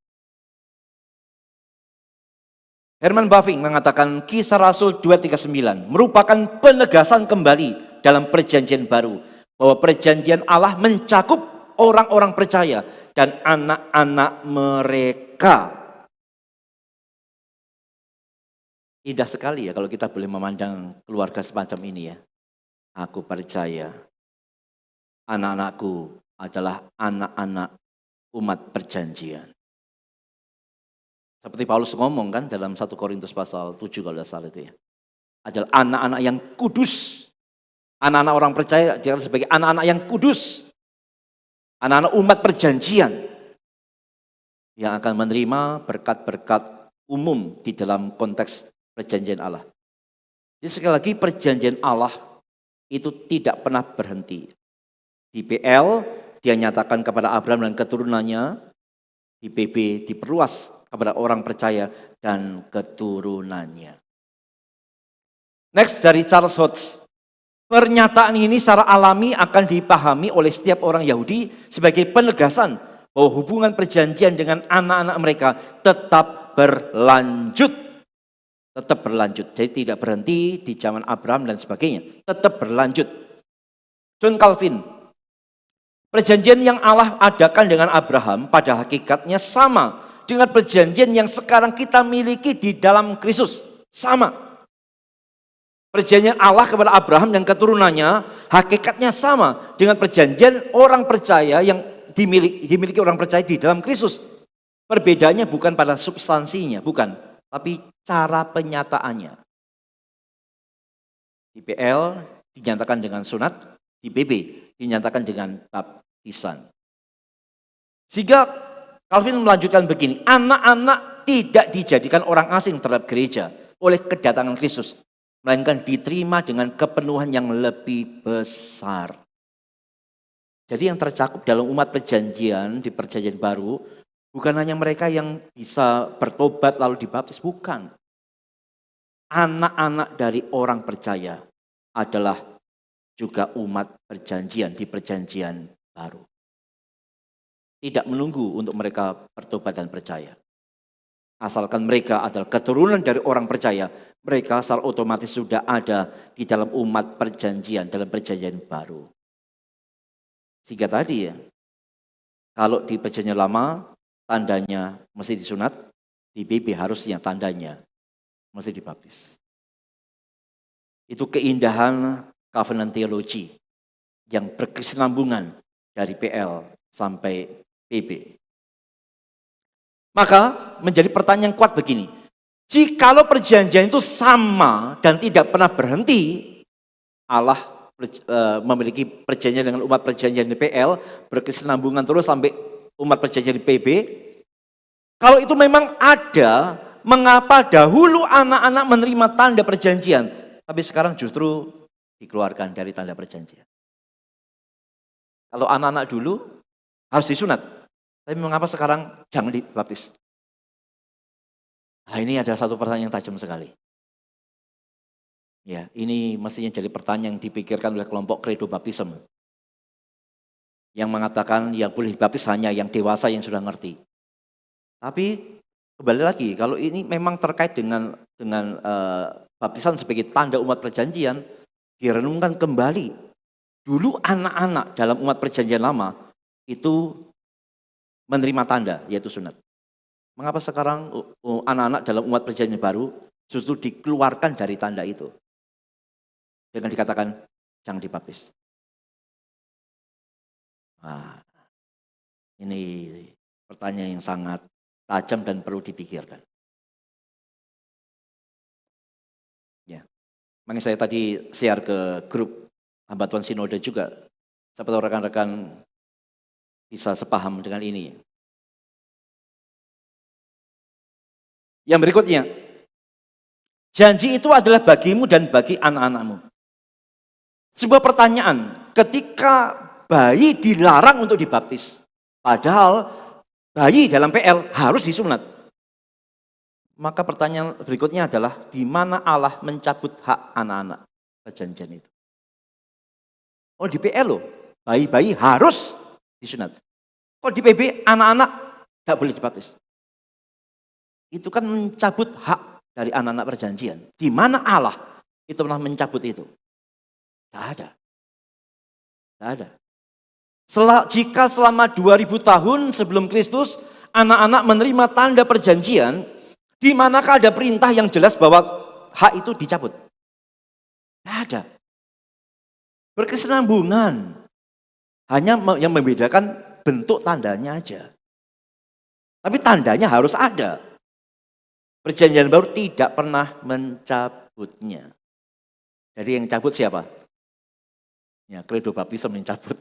[SPEAKER 1] Herman Bavinck mengatakan Kisah Rasul 2:39 merupakan penegasan kembali dalam perjanjian baru bahwa perjanjian Allah mencakup orang-orang percaya dan anak-anak mereka. Indah sekali ya kalau kita boleh memandang keluarga semacam ini ya. Aku percaya anak-anakku adalah anak-anak umat perjanjian. Seperti Paulus ngomong kan dalam 1 Korintus pasal 7 kalau tidak salah itu ya. Adalah anak-anak yang kudus. Anak-anak orang percaya dikatakan sebagai anak-anak yang kudus. Anak-anak umat perjanjian. Yang akan menerima berkat-berkat umum di dalam konteks perjanjian Allah. Jadi sekali lagi perjanjian Allah itu tidak pernah berhenti. Di PL dia nyatakan kepada Abraham dan keturunannya. Di PB diperluas kepada orang percaya dan keturunannya. Next dari Charles Hodge. Pernyataan ini secara alami akan dipahami oleh setiap orang Yahudi sebagai penegasan bahwa hubungan perjanjian dengan anak-anak mereka tetap berlanjut. Tetap berlanjut. Jadi tidak berhenti di zaman Abraham dan sebagainya. Tetap berlanjut. John Calvin. Perjanjian yang Allah adakan dengan Abraham pada hakikatnya sama dengan perjanjian yang sekarang kita miliki di dalam Kristus. Sama. Perjanjian Allah kepada Abraham dan keturunannya hakikatnya sama dengan perjanjian orang percaya yang dimiliki orang percaya di dalam Kristus. Perbedaannya bukan pada substansinya, bukan. Tapi cara penyataannya. Di PL dinyatakan dengan sunat, di PB dinyatakan dengan baptisan. Sehingga Calvin melanjutkan begini, anak-anak tidak dijadikan orang asing terhadap gereja oleh kedatangan Kristus, melainkan diterima dengan kepenuhan yang lebih besar. Jadi yang tercakup dalam umat perjanjian di perjanjian baru, bukan hanya mereka yang bisa bertobat lalu dibaptis, bukan. Anak-anak dari orang percaya adalah juga umat perjanjian di perjanjian baru. Tidak menunggu untuk mereka bertobat dan percaya. Asalkan mereka adalah keturunan dari orang percaya, mereka secara otomatis sudah ada di dalam umat perjanjian, dalam perjanjian baru. Sehingga tadi ya, kalau di perjanjian lama, tandanya mesti disunat, di BB harusnya tandanya mesti dibaptis. Itu keindahan covenant theology yang berkesinambungan dari PL sampai PB. Maka menjadi pertanyaan kuat begini, jikalau perjanjian itu sama dan tidak pernah berhenti, Allah memiliki perjanjian dengan umat perjanjian di PL, berkesinambungan terus sampai umat perjanjian di PB. Kalau itu memang ada, mengapa dahulu anak-anak menerima tanda perjanjian, tapi sekarang justru dikeluarkan dari tanda perjanjian? Kalau anak-anak dulu harus disunat, tapi mengapa sekarang jangan dibaptis? Nah, ini adalah satu pertanyaan yang tajam sekali. Ya, ini mestinya jadi pertanyaan yang dipikirkan oleh kelompok kredo baptisme. Yang mengatakan yang boleh dibaptis hanya yang dewasa yang sudah ngerti. Tapi kembali lagi, kalau ini memang terkait dengan baptisan sebagai tanda umat perjanjian, direnungkan kembali. Dulu anak-anak dalam umat perjanjian lama itu menerima tanda, yaitu sunat. Mengapa sekarang anak-anak dalam umat perjanjian baru justru dikeluarkan dari tanda itu? Dengan dikatakan, jangan dibaptis. Nah, ini pertanyaan yang sangat tajam dan perlu dipikirkan. Ya, makanya saya tadi share ke grup hamba Tuhan Sinode juga. Siapa rekan-rekan bisa sepaham dengan ini. Yang berikutnya, janji itu adalah bagimu dan bagi anak-anakmu. Sebuah pertanyaan, ketika bayi dilarang untuk dibaptis, padahal bayi dalam PL harus disunat. Maka pertanyaan berikutnya adalah, di mana Allah mencabut hak anak-anak perjanjian itu? Oh di PL loh, bayi-bayi harus disunat. Kalau di PB anak-anak nggak boleh dibaptis. Itu kan mencabut hak dari anak-anak perjanjian. Di mana Allah itu pernah mencabut itu? Tidak ada. Tidak ada. Jika selama 2000 tahun sebelum Kristus, anak-anak menerima tanda perjanjian, di manakah ada perintah yang jelas bahwa hak itu dicabut? Tidak ada. Berkesinambungan. Hanya yang membedakan bentuk tandanya aja. Tapi tandanya harus ada. Perjanjian baru tidak pernah mencabutnya. Jadi yang cabut siapa? Ya, Credo Baptism yang cabut.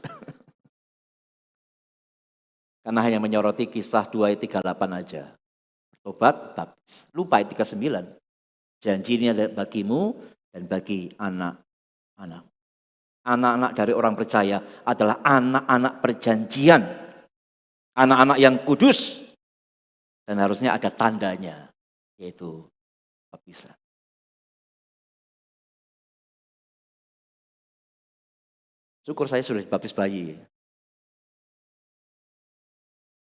[SPEAKER 1] Karena hanya menyoroti kisah 2 ayat 38 aja. Tobat, baptis. Lupa ayat 39. Janji ini adalah bagimu dan bagi anak-anak. Anak-anak dari orang percaya adalah anak-anak perjanjian. Anak-anak yang kudus. Dan harusnya ada tandanya, yaitu baptisan. Syukur saya sudah dibaptis bayi.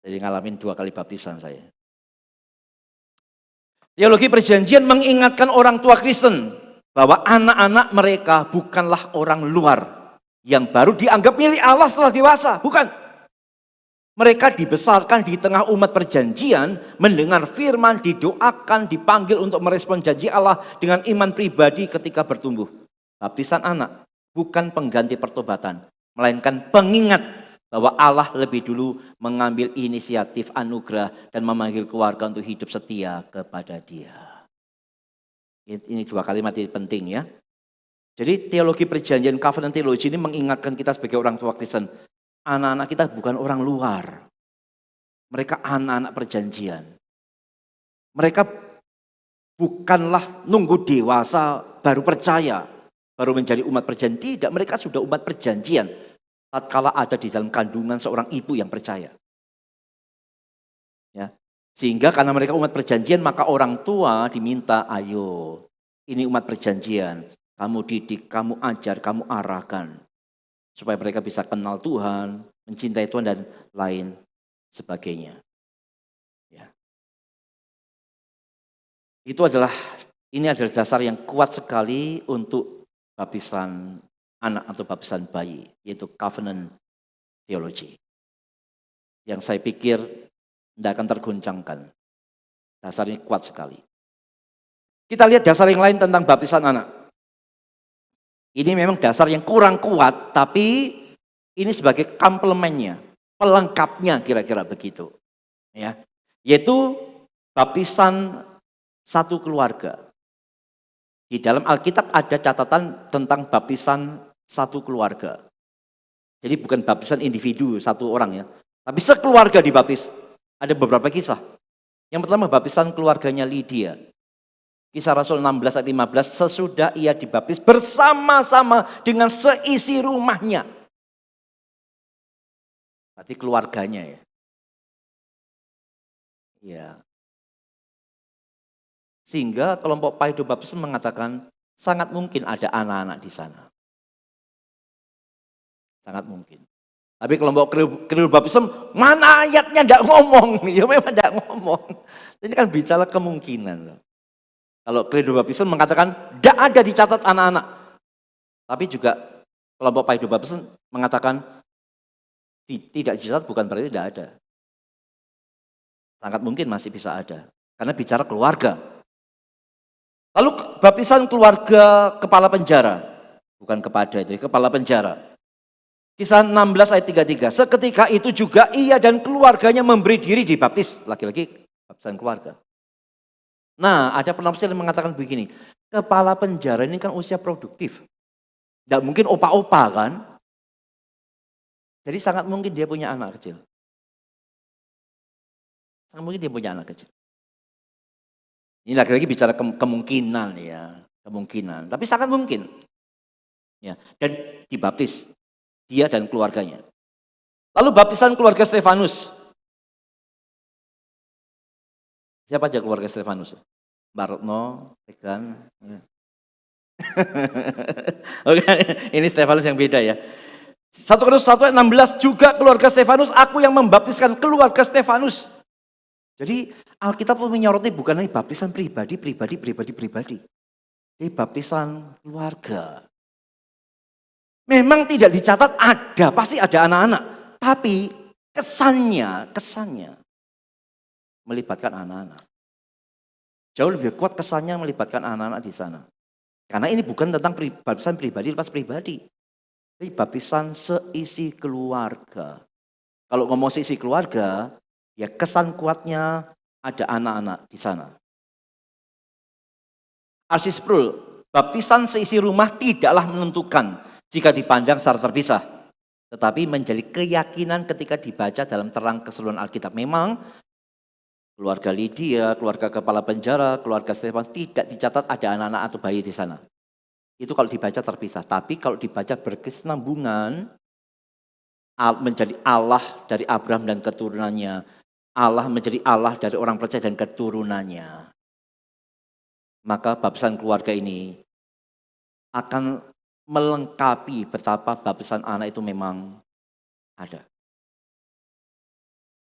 [SPEAKER 1] Jadi ngalamin 2 kali baptisan saya. Teologi perjanjian mengingatkan orang tua Kristen bahwa anak-anak mereka bukanlah orang luar yang baru dianggap milik Allah setelah dewasa. Bukan. Mereka dibesarkan di tengah umat perjanjian, mendengar firman, didoakan, dipanggil untuk merespon janji Allah dengan iman pribadi ketika bertumbuh. Baptisan anak bukan pengganti pertobatan, melainkan pengingat bahwa Allah lebih dulu mengambil inisiatif anugerah dan memanggil keluarga untuk hidup setia kepada Dia. Ini 2 kalimat ini penting ya. Jadi teologi perjanjian covenant theology ini mengingatkan kita sebagai orang tua Kristen. Anak-anak kita bukan orang luar. Mereka anak-anak perjanjian. Mereka bukanlah nunggu dewasa baru percaya, baru menjadi umat perjanjian. Tidak, mereka sudah umat perjanjian. Tatkala ada di dalam kandungan seorang ibu yang percaya. Ya. Sehingga karena mereka umat perjanjian, maka orang tua diminta, ayo, ini umat perjanjian. Kamu didik, kamu ajar, kamu arahkan. Supaya mereka bisa kenal Tuhan, mencintai Tuhan dan lain sebagainya. Ya. Ini adalah dasar yang kuat sekali untuk baptisan anak atau baptisan bayi, yaitu covenant theology. Yang saya pikir tidak akan tergoncangkan. Dasarnya kuat sekali. Kita lihat dasar yang lain tentang baptisan anak. Ini memang dasar yang kurang kuat, tapi ini sebagai komplemennya, pelengkapnya kira-kira begitu. Ya, yaitu baptisan satu keluarga. Di dalam Alkitab ada catatan tentang baptisan satu keluarga. Jadi bukan baptisan individu satu orang ya, tapi sekeluarga dibaptis. Ada beberapa kisah. Yang pertama baptisan keluarganya Lydia. Kisah Rasul 16 ayat 15, sesudah ia dibaptis bersama-sama dengan seisi rumahnya. Berarti keluarganya ya. Ya. Sehingga kelompok Paido Baptism mengatakan sangat mungkin ada anak-anak di sana. Sangat mungkin. Tapi kelompok Credo Baptism, mana ayatnya enggak ngomong. Ya memang enggak ngomong. Ini kan bicara kemungkinan. Kalau Credo Baptism mengatakan tidak ada dicatat anak-anak. Tapi juga kelompok Paido Baptism mengatakan tidak dicatat bukan berarti tidak ada. Sangat mungkin masih bisa ada. Karena bicara keluarga. Lalu baptisan keluarga kepala penjara. Bukan kepada itu, kepala penjara. Kisah 16 ayat 33. Seketika itu juga ia dan keluarganya memberi diri dibaptis. Laki-laki baptisan keluarga. Nah, ada penafsir yang mengatakan begini, kepala penjara ini kan usia produktif. Tidak mungkin opa-opa kan? Jadi sangat mungkin dia punya anak kecil. Sangat mungkin dia punya anak kecil. Ini lagi-lagi bicara kemungkinan ya, kemungkinan. Tapi sangat mungkin. Ya, dan dibaptis dia dan keluarganya. Lalu baptisan keluarga Stefanus. Siapa aja keluarga Stefanus? Mbak Retno, Regan. Oke, ini Stefanus yang beda ya. 1 Korintus 1 ayat 16, juga keluarga Stefanus, aku yang membaptiskan keluarga Stefanus. Jadi Alkitab menyoroti bukan hanya baptisan pribadi. Ini baptisan keluarga. Memang tidak dicatat ada, pasti ada anak-anak. Tapi kesannya melibatkan anak-anak. Jauh lebih kuat kesannya melibatkan anak-anak di sana. Karena ini bukan tentang baptisan pribadi lepas pribadi. Ini baptisan seisi keluarga. Kalau ngomong seisi keluarga, ya kesan kuatnya ada anak-anak di sana. R.C. Sproul, baptisan seisi rumah tidaklah menentukan jika dipandang secara terpisah. Tetapi menjadi keyakinan ketika dibaca dalam terang keseluruhan Alkitab. Memang keluarga Lydia, keluarga kepala penjara, keluarga Stefanus tidak dicatat ada anak-anak atau bayi di sana. Itu kalau dibaca terpisah. Tapi kalau dibaca berkesinambungan, menjadi Allah dari Abraham dan keturunannya. Allah menjadi Allah dari orang percaya dan keturunannya. Maka baptisan keluarga ini akan melengkapi betapa baptisan anak itu memang ada.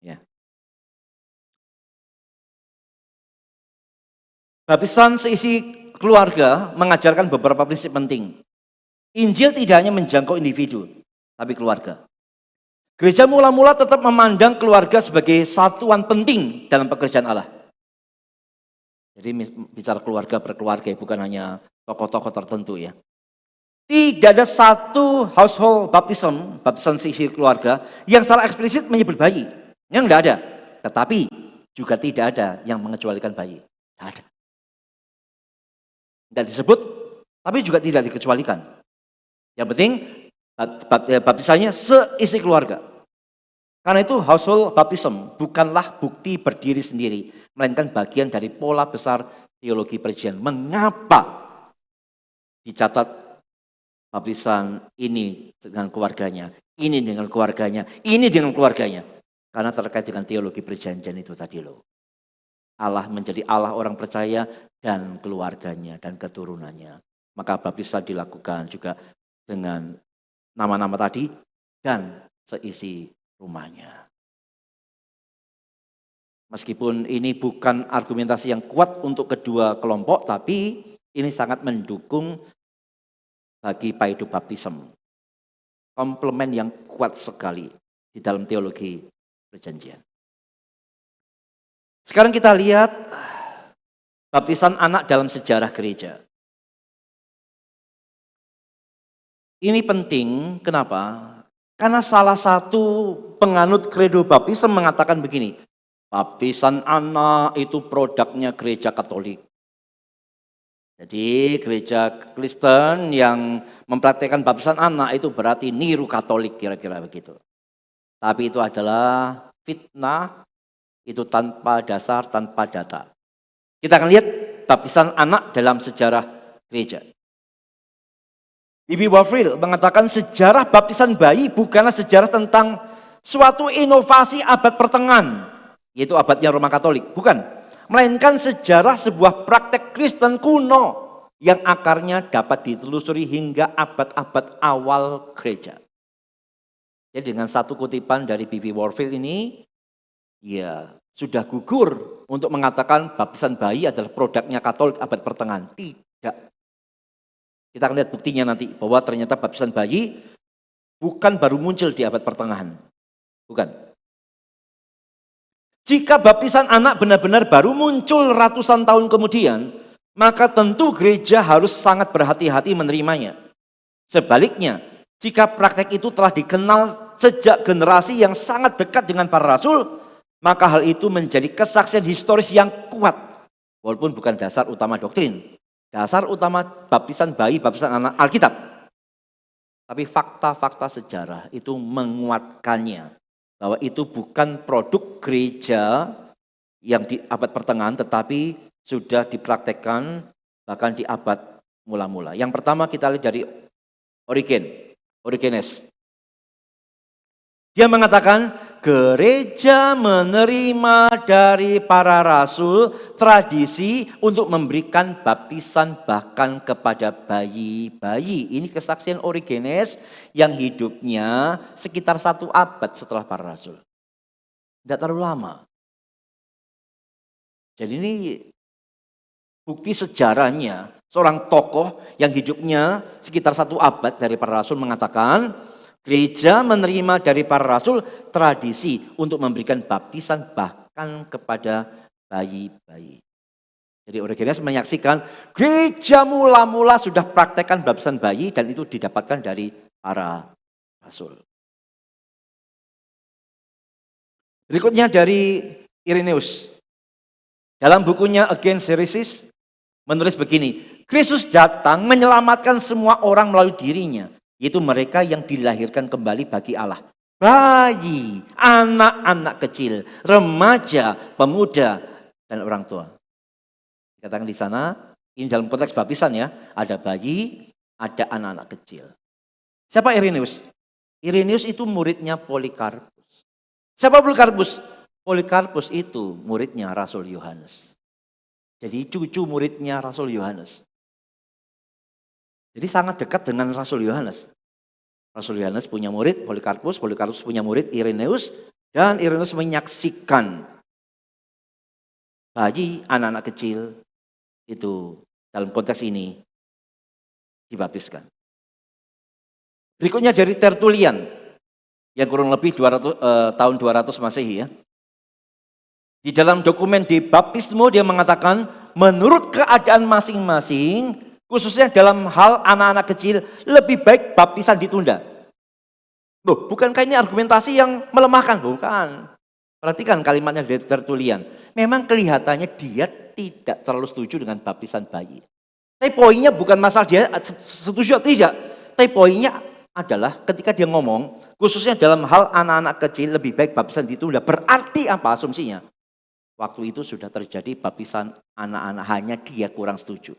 [SPEAKER 1] Ya. Baptisan seisi keluarga mengajarkan beberapa prinsip penting. Injil tidak hanya menjangkau individu, tapi keluarga. Gereja mula-mula tetap memandang keluarga sebagai satuan penting dalam pekerjaan Allah. Jadi bicara keluarga berkeluarga, bukan hanya tokoh-tokoh tertentu ya. Tidak ada satu household baptisan seisi keluarga yang secara eksplisit menyebut bayi. Yang tidak ada. Tetapi juga tidak ada yang mengecualikan bayi. Tidak ada. Tidak disebut, tapi juga tidak dikecualikan. Yang penting baptisannya seisi keluarga. Karena itu household baptism bukanlah bukti berdiri sendiri, melainkan bagian dari pola besar teologi perjanjian. Mengapa dicatat baptisan ini dengan keluarganya, ini dengan keluarganya, ini dengan keluarganya? Karena terkait dengan teologi perjanjian itu tadi loh. Allah menjadi Allah orang percaya dan keluarganya dan keturunannya. Maka baptisan dilakukan juga dengan nama-nama tadi dan seisi rumahnya. Meskipun ini bukan argumentasi yang kuat untuk kedua kelompok, tapi ini sangat mendukung bagi hidup baptism. Komplement yang kuat sekali di dalam teologi perjanjian. Sekarang kita lihat baptisan anak dalam sejarah gereja. Ini penting, kenapa? Karena salah satu penganut kredo baptism mengatakan begini, baptisan anak itu produknya gereja Katolik. Jadi gereja Kristen yang mempraktikkan baptisan anak itu berarti niru Katolik, kira-kira begitu. Tapi itu adalah fitnah, itu tanpa dasar, tanpa data. Kita akan lihat baptisan anak dalam sejarah gereja. B.B. Warfield mengatakan sejarah baptisan bayi bukanlah sejarah tentang suatu inovasi abad pertengahan, yaitu abadnya Roma Katolik, bukan. Melainkan sejarah sebuah praktek Kristen kuno yang akarnya dapat ditelusuri hingga abad-abad awal gereja. Jadi dengan satu kutipan dari B.B. Warfield ini, ya sudah gugur untuk mengatakan baptisan bayi adalah produknya Katolik abad pertengahan. Tidak. Kita akan lihat buktinya nanti bahwa ternyata baptisan bayi bukan baru muncul di abad pertengahan. Bukan. Jika baptisan anak benar-benar baru muncul ratusan tahun kemudian, maka tentu gereja harus sangat berhati-hati menerimanya. Sebaliknya, jika praktek itu telah dikenal sejak generasi yang sangat dekat dengan para rasul, maka hal itu menjadi kesaksian historis yang kuat. Walaupun bukan dasar utama doktrin. Dasar utama baptisan bayi, baptisan anak Alkitab. Tapi fakta-fakta sejarah itu menguatkannya. Bahwa itu bukan produk gereja yang di abad pertengahan, tetapi sudah dipraktekkan bahkan di abad mula-mula. Yang pertama kita lihat dari Origenes. Dia mengatakan gereja menerima dari para rasul tradisi untuk memberikan baptisan bahkan kepada bayi-bayi. Ini kesaksian Origenes yang hidupnya sekitar 1 abad setelah para rasul. Tidak terlalu lama. Jadi ini bukti sejarahnya. Seorang tokoh yang hidupnya sekitar 1 abad dari para rasul mengatakan gereja menerima dari para rasul tradisi untuk memberikan baptisan bahkan kepada bayi-bayi. Jadi Origenes menyaksikan gereja mula-mula sudah praktekkan baptisan bayi dan itu didapatkan dari para rasul. Berikutnya dari Irenaeus. Dalam bukunya Against Heresis menulis begini, Kristus datang menyelamatkan semua orang melalui dirinya. Yaitu mereka yang dilahirkan kembali bagi Allah. Bayi, anak-anak kecil, remaja, pemuda, dan orang tua. Dikatakan di sana, ini dalam konteks baptisan ya, ada bayi, ada anak-anak kecil. Siapa Irenaeus? Irenaeus itu muridnya Polikarpus. Siapa Polikarpus? Polikarpus itu muridnya Rasul Yohanes. Jadi cucu muridnya Rasul Yohanes. Jadi sangat dekat dengan Rasul Yohanes. Rasul Yohanes punya murid Polikarpus, Polikarpus punya murid Irenaeus, dan Irenaeus menyaksikan bayi, anak-anak kecil itu dalam konteks ini dibaptiskan. Berikutnya dari Tertullian yang kurang lebih tahun 200 Masehi ya. Di dalam dokumen di Baptismo dia mengatakan menurut keadaan masing-masing, khususnya dalam hal anak-anak kecil, lebih baik baptisan ditunda. Loh, bukankah ini argumentasi yang melemahkan? Bukan. Perhatikan kalimatnya dari Tertullian. Memang kelihatannya dia tidak terlalu setuju dengan baptisan bayi. Tapi poinnya bukan masalah dia setuju atau tidak. Tapi poinnya adalah ketika dia ngomong, khususnya dalam hal anak-anak kecil lebih baik baptisan ditunda. Berarti apa asumsinya? Waktu itu sudah terjadi baptisan anak-anak, hanya dia kurang setuju.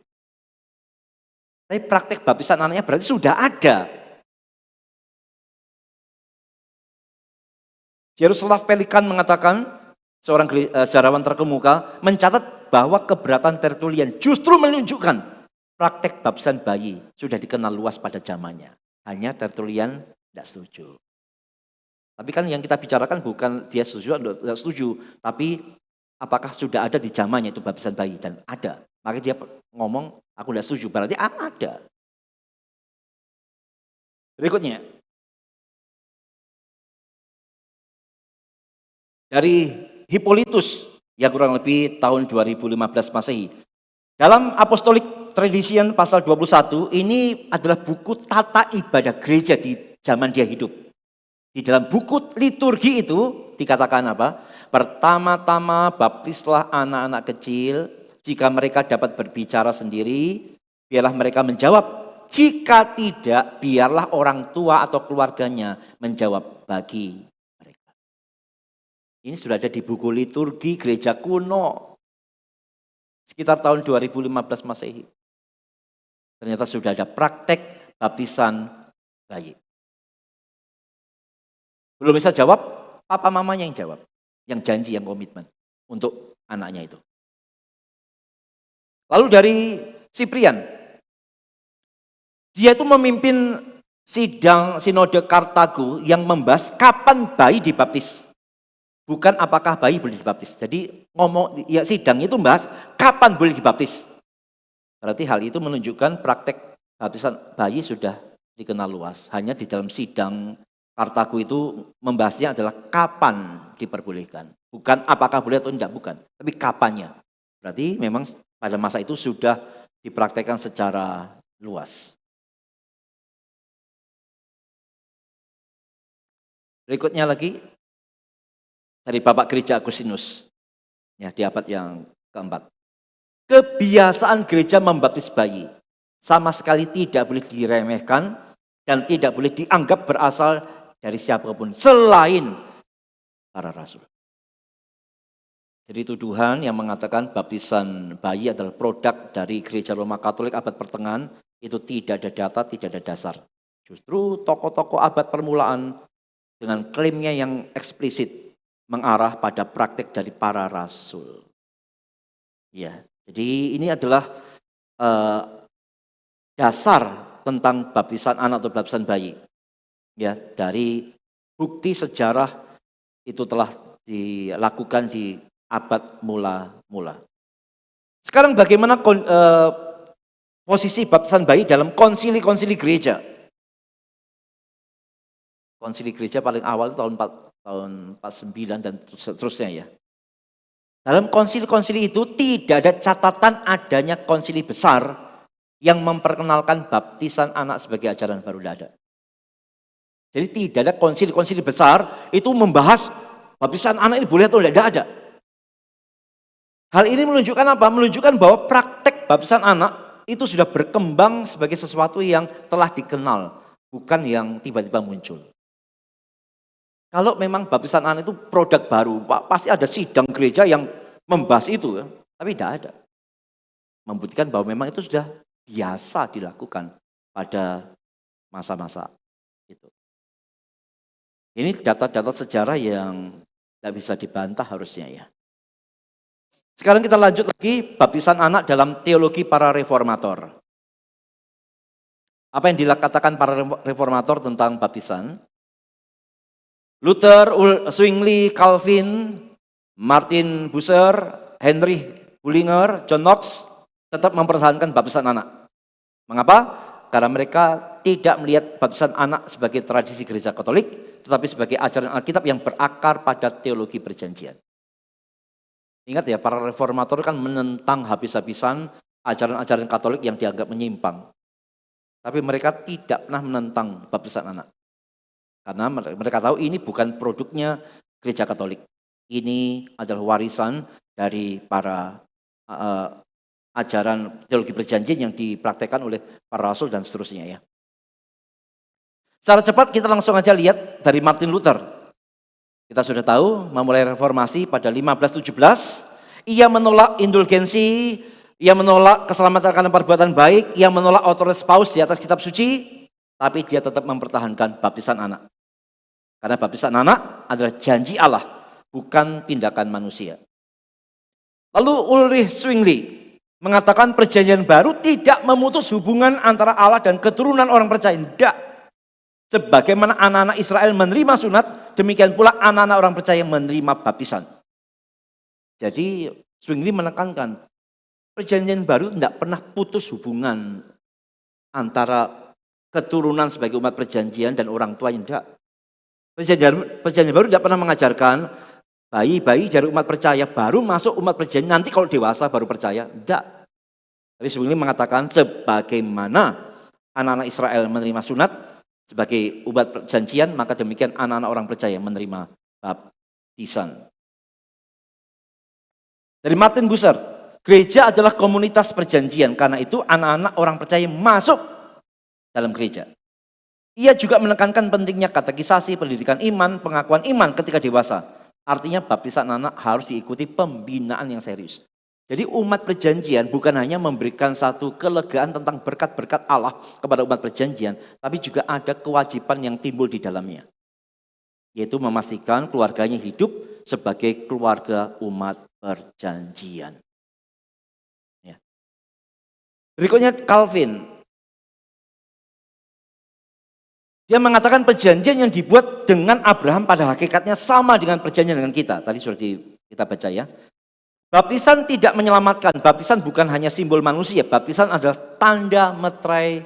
[SPEAKER 1] Tapi praktek baptisan anaknya berarti sudah ada. Jaroslav Pelikan mengatakan, seorang sejarawan terkemuka, mencatat bahwa keberatan Tertullian justru menunjukkan praktek baptisan bayi sudah dikenal luas pada zamannya. Hanya Tertullian tidak setuju. Tapi kan yang kita bicarakan bukan dia setuju atau tidak setuju, tapi apakah sudah ada di zamannya itu baptisan bayi, dan ada. Maka dia ngomong, aku tidak setuju, berarti ada. Berikutnya. Dari Hippolytus yang kurang lebih tahun 2015 Masehi. Dalam Apostolic Tradition pasal 21, ini adalah buku tata ibadah gereja di zaman dia hidup. Di dalam buku liturgi itu dikatakan apa? Pertama-tama baptislah anak-anak kecil, jika mereka dapat berbicara sendiri, biarlah mereka menjawab. Jika tidak, biarlah orang tua atau keluarganya menjawab bagi mereka. Ini sudah ada di buku liturgi gereja kuno. Sekitar tahun 2015 Masehi. Ternyata sudah ada praktek baptisan bayi. Belum bisa jawab, papa mamanya yang jawab. Yang janji, yang komitmen untuk anaknya itu. Lalu dari Cyprian. Dia itu memimpin sidang sinode Kartago yang membahas kapan bayi dibaptis. Bukan apakah bayi boleh dibaptis. Jadi ya sidang itu membahas kapan boleh dibaptis. Berarti hal itu menunjukkan praktek baptisan bayi sudah dikenal luas. Hanya di dalam sidang Kartago itu membahasnya adalah kapan diperbolehkan. Bukan apakah boleh atau tidak, bukan. Tapi kapannya. Berarti memang pada masa itu sudah dipraktekkan secara luas. Berikutnya lagi dari Bapak Gereja Agustinus. Ya, di abad yang keempat. Kebiasaan gereja membaptis bayi sama sekali tidak boleh diremehkan dan tidak boleh dianggap berasal dari siapapun selain para rasul. Jadi tuduhan yang mengatakan baptisan bayi adalah produk dari gereja Roma Katolik abad pertengahan itu tidak ada data, tidak ada dasar. Justru tokoh-tokoh abad permulaan dengan klaimnya yang eksplisit mengarah pada praktek dari para rasul. Ya, jadi ini adalah dasar tentang baptisan anak atau baptisan bayi. Ya, dari bukti sejarah itu telah dilakukan di abad mula-mula. Sekarang bagaimana posisi baptisan bayi dalam konsili-konsili gereja? Konsili gereja paling awal tahun 49 dan seterusnya ya. Dalam konsili-konsili itu tidak ada catatan adanya konsili besar yang memperkenalkan baptisan anak sebagai ajaran baru, tidak ada. Jadi tidak ada konsili-konsili besar itu membahas baptisan anak ini boleh atau tidak ada. Hal ini menunjukkan apa? Menunjukkan bahwa praktek baptisan anak itu sudah berkembang sebagai sesuatu yang telah dikenal, bukan yang tiba-tiba muncul. Kalau memang baptisan anak itu produk baru, pasti ada sidang gereja yang membahas itu, ya. Tapi tidak ada. Membuktikan bahwa memang itu sudah biasa dilakukan pada masa-masa itu. Ini data-data sejarah yang tidak bisa dibantah harusnya ya. Sekarang kita lanjut lagi baptisan anak dalam teologi para reformator. Apa yang dikatakan para reformator tentang baptisan? Luther, Zwingli, Calvin, Martin Bucer, Henry Bullinger, John Knox tetap mempertahankan baptisan anak. Mengapa? Karena mereka tidak melihat baptisan anak sebagai tradisi gereja Katolik, tetapi sebagai ajaran Alkitab yang berakar pada teologi perjanjian. Ingat ya, para reformator kan menentang habis-habisan ajaran-ajaran Katolik yang dianggap menyimpang. Tapi mereka tidak pernah menentang baptisan anak. Karena mereka tahu ini bukan produknya gereja Katolik. Ini adalah warisan dari para ajaran teologi perjanjian yang dipraktekkan oleh para rasul dan seterusnya ya. Secara cepat kita langsung aja lihat dari Martin Luther. Kita sudah tahu memulai reformasi pada 1517, ia menolak indulgensi, ia menolak keselamatan karena perbuatan baik, ia menolak otoritas paus di atas kitab suci, tapi dia tetap mempertahankan baptisan anak. Karena baptisan anak adalah janji Allah, bukan tindakan manusia. Lalu Ulrich Zwingli mengatakan perjanjian baru tidak memutus hubungan antara Allah dan keturunan orang percaya. Tidak. Sebagaimana anak-anak Israel menerima sunat, demikian pula anak-anak orang percaya menerima baptisan. Jadi Zwingli menekankan perjanjian baru tidak pernah putus hubungan antara keturunan sebagai umat perjanjian dan orang tua yang tidak. Perjanjian baru tidak pernah mengajarkan bayi-bayi dari umat percaya baru masuk umat perjanjian, nanti kalau dewasa baru percaya. Tidak. Tapi Zwingli mengatakan sebagaimana anak-anak Israel menerima sunat sebagai umat perjanjian, maka demikian anak-anak orang percaya menerima baptisan. Dari Martin Bucer, gereja adalah komunitas perjanjian, karena itu anak-anak orang percaya masuk dalam gereja. Ia juga menekankan pentingnya katekisasi, pendidikan iman, pengakuan iman ketika dewasa. Artinya baptisan anak harus diikuti pembinaan yang serius. Jadi umat perjanjian bukan hanya memberikan satu kelegaan tentang berkat-berkat Allah kepada umat perjanjian, tapi juga ada kewajiban yang timbul di dalamnya. Yaitu memastikan keluarganya hidup sebagai keluarga umat perjanjian. Ya. Berikutnya Calvin. Dia mengatakan perjanjian yang dibuat dengan Abraham pada hakikatnya sama dengan perjanjian dengan kita. Tadi sudah kita baca ya. Baptisan tidak menyelamatkan. Baptisan bukan hanya simbol manusia. Baptisan adalah tanda meterai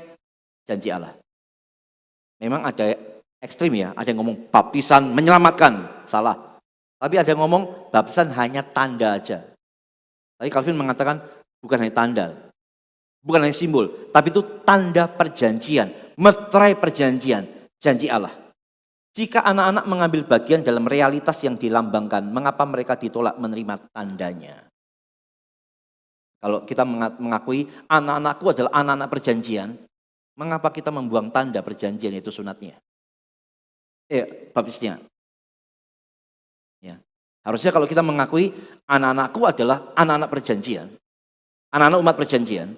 [SPEAKER 1] janji Allah. Memang ada ekstrim ya. Ada yang ngomong baptisan menyelamatkan. Salah. Tapi ada yang ngomong baptisan hanya tanda aja. Tapi Calvin mengatakan bukan hanya tanda. Bukan hanya simbol. Tapi itu tanda perjanjian. Meterai perjanjian. Janji Allah. Jika anak-anak mengambil bagian dalam realitas yang dilambangkan, mengapa mereka ditolak menerima tandanya? Kalau kita mengakui anak-anakku adalah anak-anak perjanjian, mengapa kita membuang tanda perjanjian itu sunatnya? Baptisnya. Ya. Harusnya kalau kita mengakui anak-anakku adalah anak-anak perjanjian, anak-anak umat perjanjian,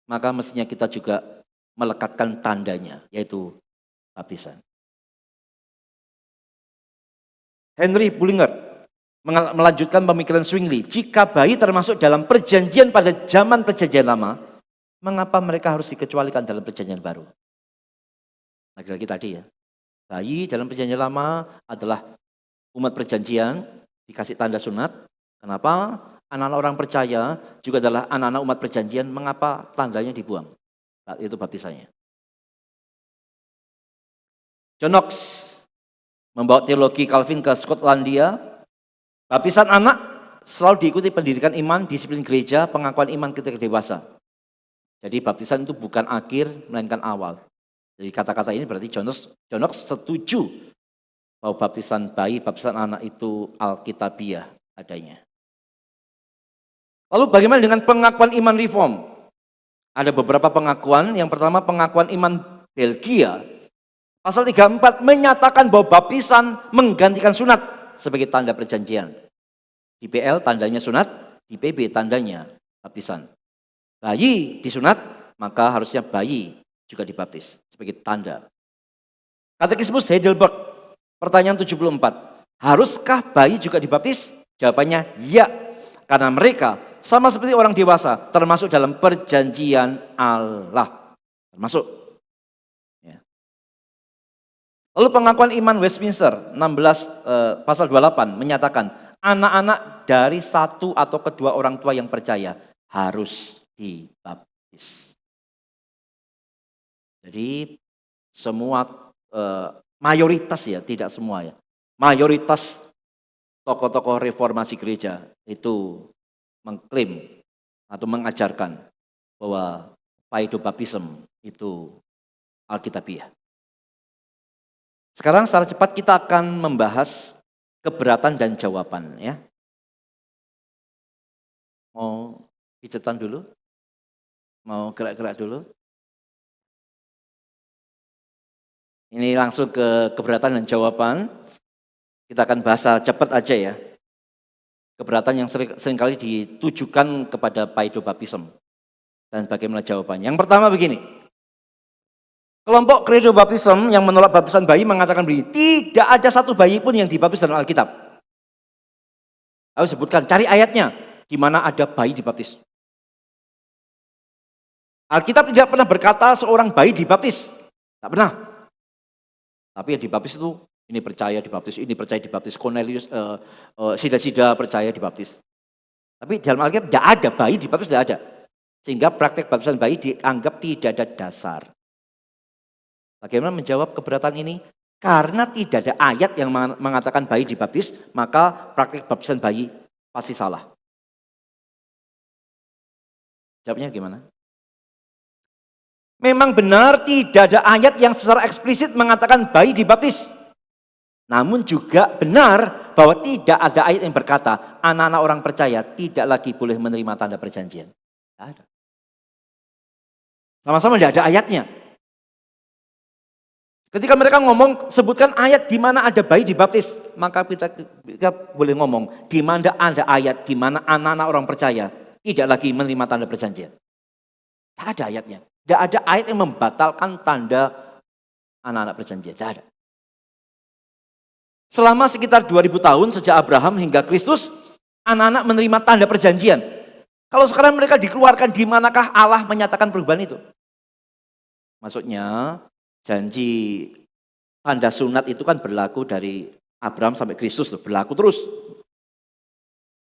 [SPEAKER 1] maka mestinya kita juga melekatkan tandanya, yaitu baptisan. Henry Bullinger melanjutkan pemikiran Zwingli, jika bayi termasuk dalam perjanjian pada zaman perjanjian lama, mengapa mereka harus dikecualikan dalam perjanjian baru? Lagi-lagi tadi ya, bayi dalam perjanjian lama adalah umat perjanjian, dikasih tanda sunat. Kenapa? Anak-anak orang percaya juga adalah anak-anak umat perjanjian, mengapa tandanya dibuang? Nah, itu baptisannya. John Knox membawa teologi Calvin ke Skotlandia. Baptisan anak selalu diikuti pendidikan iman, disiplin gereja, pengakuan iman ketika dewasa. Jadi baptisan itu bukan akhir, melainkan awal. Jadi kata-kata ini berarti John Knox setuju bahwa baptisan bayi, baptisan anak itu alkitabiah adanya. Lalu bagaimana dengan pengakuan iman reform? Ada beberapa pengakuan. Yang pertama pengakuan iman Belgia. Pasal 34 menyatakan bahwa baptisan menggantikan sunat sebagai tanda perjanjian. Di PL tandanya sunat, di PB tandanya baptisan. Bayi disunat, maka harusnya bayi juga dibaptis sebagai tanda. Katekismus Heidelberg, pertanyaan 74. Haruskah bayi juga dibaptis? Jawabannya ya, karena mereka sama seperti orang dewasa, termasuk dalam perjanjian Allah. Termasuk. Ya. Lalu pengakuan iman Westminster 16 pasal 28 menyatakan anak-anak dari satu atau kedua orang tua yang percaya harus dibaptis. Jadi semua mayoritas ya, tidak semua ya. Mayoritas tokoh-tokoh reformasi gereja itu mengklaim atau mengajarkan bahwa paedobaptism itu alkitabiah. Sekarang secara cepat kita akan membahas keberatan dan jawaban ya. Mau pijetan dulu? Mau gerak-gerak dulu? Ini langsung ke keberatan dan jawaban. Kita akan bahas cepat aja ya. Keberatan yang seringkali ditujukan kepada paedobaptism. Dan bagaimana jawabannya. Yang pertama begini. Kelompok Credo Baptism yang menolak baptisan bayi mengatakan begini. Tidak ada satu bayi pun yang dibaptis dalam Alkitab. Aku sebutkan, cari ayatnya. Di mana ada bayi dibaptis. Alkitab tidak pernah berkata seorang bayi dibaptis. Tak pernah. Tapi yang dibaptis itu ini percaya dibaptis, ini percaya dibaptis. Cornelius, Sida-sida percaya dibaptis. Tapi dalam Alkitab tidak ada bayi dibaptis, tidak ada. Sehingga praktek baptisan bayi dianggap tidak ada dasar. Bagaimana menjawab keberatan ini? Karena tidak ada ayat yang mengatakan bayi dibaptis, maka praktek baptisan bayi pasti salah. Jawabnya gimana? Memang benar tidak ada ayat yang secara eksplisit mengatakan bayi dibaptis. Namun juga benar bahwa tidak ada ayat yang berkata anak-anak orang percaya tidak lagi boleh menerima tanda perjanjian. Tidak ada. Sama-sama tidak ada ayatnya. Ketika mereka ngomong sebutkan ayat di mana ada bayi dibaptis, maka kita boleh ngomong di mana ada ayat di mana anak-anak orang percaya tidak lagi menerima tanda perjanjian. Tidak ada ayatnya. Tidak ada ayat yang membatalkan tanda anak-anak perjanjian. Tidak ada. Selama sekitar 2000 tahun sejak Abraham hingga Kristus, anak-anak menerima tanda perjanjian. Kalau sekarang mereka dikeluarkan, di manakah Allah menyatakan perubahan itu? Maksudnya janji tanda sunat itu kan berlaku dari Abraham sampai Kristus, berlaku terus.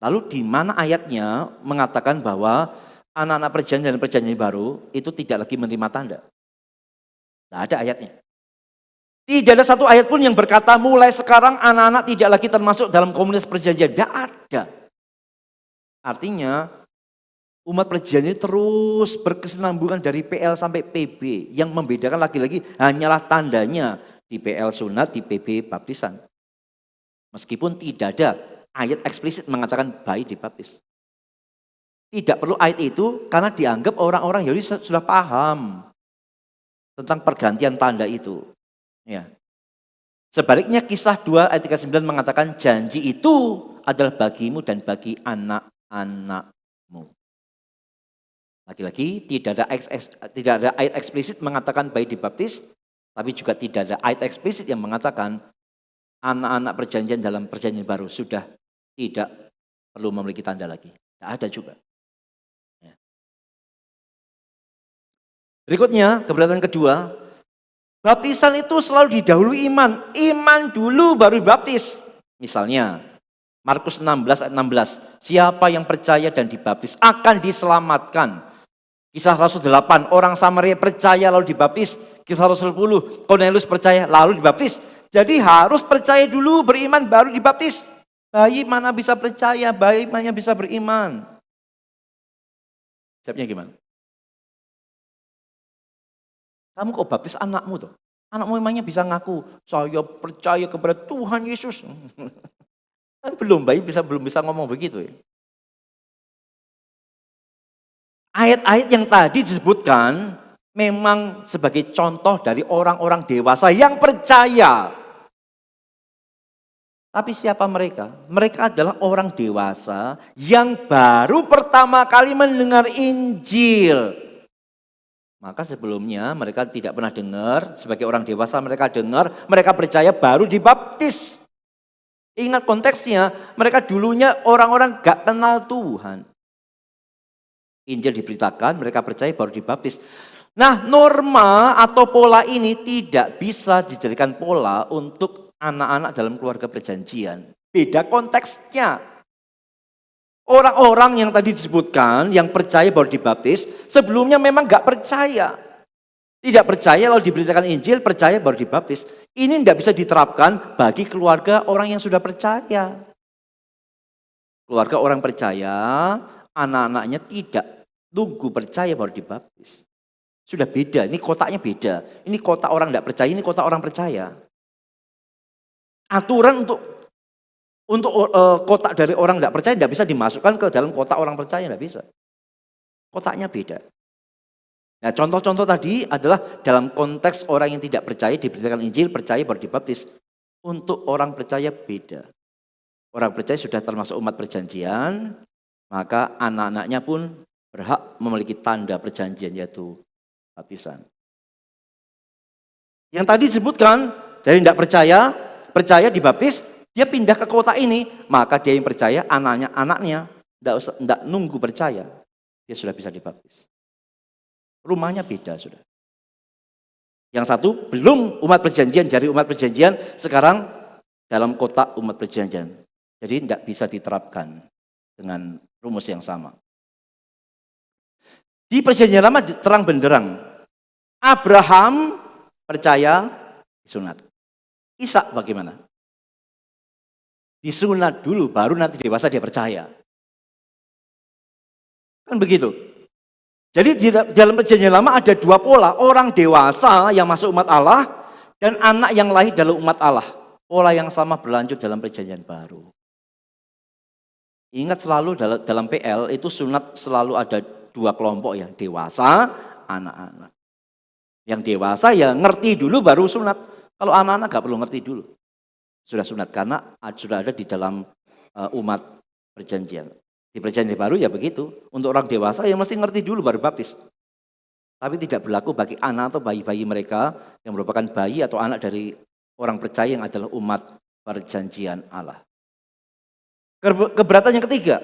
[SPEAKER 1] Lalu di mana ayatnya mengatakan bahwa anak-anak perjanjian dan perjanjian baru itu tidak lagi menerima tanda? Tidak ada ayatnya. Tidak ada satu ayat pun yang berkata mulai sekarang anak-anak tidak lagi termasuk dalam komunitas perjanjian. Tidak ada. Artinya umat perjanjian terus berkesinambungan dari PL sampai PB. Yang membedakan lagi-lagi hanyalah tandanya di PL sunat, di PB baptisan. Meskipun tidak ada ayat eksplisit mengatakan bayi dibaptis. Tidak perlu ayat itu karena dianggap orang-orang Yahudi sudah paham tentang pergantian tanda itu. Ya. Sebaliknya kisah 2 ayat 39 mengatakan janji itu adalah bagimu dan bagi anak-anakmu. Lagi-lagi tidak ada ayat eksplisit mengatakan bayi dibaptis, tapi juga tidak ada ayat eksplisit yang mengatakan anak-anak perjanjian dalam perjanjian baru sudah tidak perlu memiliki tanda lagi. Tidak ada juga. Ya. Berikutnya, keberatan kedua, baptisan itu selalu didahului iman. Iman dulu baru baptis. Misalnya, Markus 16 ayat 16. Siapa yang percaya dan dibaptis akan diselamatkan. Kisah Rasul 8, orang Samaria percaya lalu dibaptis. Kisah Rasul 10, Cornelius percaya lalu dibaptis. Jadi harus percaya dulu, beriman baru dibaptis. Bayi mana bisa percaya, bayi mana bisa beriman. Siapnya gimana? Kamu kok baptis anakmu tuh? Anakmu emangnya bisa ngaku, saya percaya kepada Tuhan Yesus. Kan belum bisa ngomong begitu ya. Ayat-ayat yang tadi disebutkan memang sebagai contoh dari orang-orang dewasa yang percaya. Tapi siapa mereka? Mereka adalah orang dewasa yang baru pertama kali mendengar Injil. Maka sebelumnya mereka tidak pernah dengar, sebagai orang dewasa mereka dengar, mereka percaya baru dibaptis. Ingat konteksnya, mereka dulunya orang-orang gak kenal Tuhan. Injil diberitakan, mereka percaya baru dibaptis. Nah, norma atau pola ini tidak bisa dijadikan pola untuk anak-anak dalam keluarga perjanjian. Beda konteksnya. Orang-orang yang tadi disebutkan, yang percaya baru dibaptis, sebelumnya memang gak percaya. Tidak percaya lalu diberitakan Injil, percaya baru dibaptis. Ini tidak bisa diterapkan bagi keluarga orang yang sudah percaya. Keluarga orang percaya, anak-anaknya tidak nunggu percaya baru dibaptis. Sudah beda, ini kotaknya beda. Ini kotak orang tidak percaya, ini kotak orang percaya. Aturan untuk kotak dari orang tidak percaya tidak bisa dimasukkan ke dalam kotak orang percaya, tidak bisa. Kotaknya beda. Nah, contoh-contoh tadi adalah dalam konteks orang yang tidak percaya diberitakan Injil, percaya baru dibaptis. Untuk orang percaya beda. Orang percaya sudah termasuk umat perjanjian, maka anak-anaknya pun berhak memiliki tanda perjanjian yaitu baptisan. Yang tadi disebutkan dari tidak percaya dibaptis, dia pindah ke kota ini, maka dia yang percaya, anaknya tidak nunggu percaya, dia sudah bisa dibaptis. Rumahnya beda sudah. Yang satu belum umat perjanjian, dari umat perjanjian sekarang dalam kotak umat perjanjian. Jadi tidak bisa diterapkan dengan rumus yang sama. Di perjanjian lama terang benderang. Abraham percaya disunat. Ishak bagaimana? Disunat dulu baru nanti dewasa dia percaya. Kan begitu. Jadi di dalam perjanjian lama ada dua pola, orang dewasa yang masuk umat Allah dan anak yang lahir dalam umat Allah. Pola yang sama berlanjut dalam perjanjian baru. Ingat selalu dalam PL itu sunat selalu ada dua kelompok ya, dewasa, anak-anak. Yang dewasa ya ngerti dulu baru sunat. Kalau anak-anak gak perlu ngerti dulu. Sudah sunat karena sudah ada di dalam umat perjanjian. Di perjanjian baru ya begitu. Untuk orang dewasa yang mesti ngerti dulu baru baptis. Tapi tidak berlaku bagi anak atau bayi-bayi mereka yang merupakan bayi atau anak dari orang percaya yang adalah umat perjanjian Allah. Keberatan yang ketiga.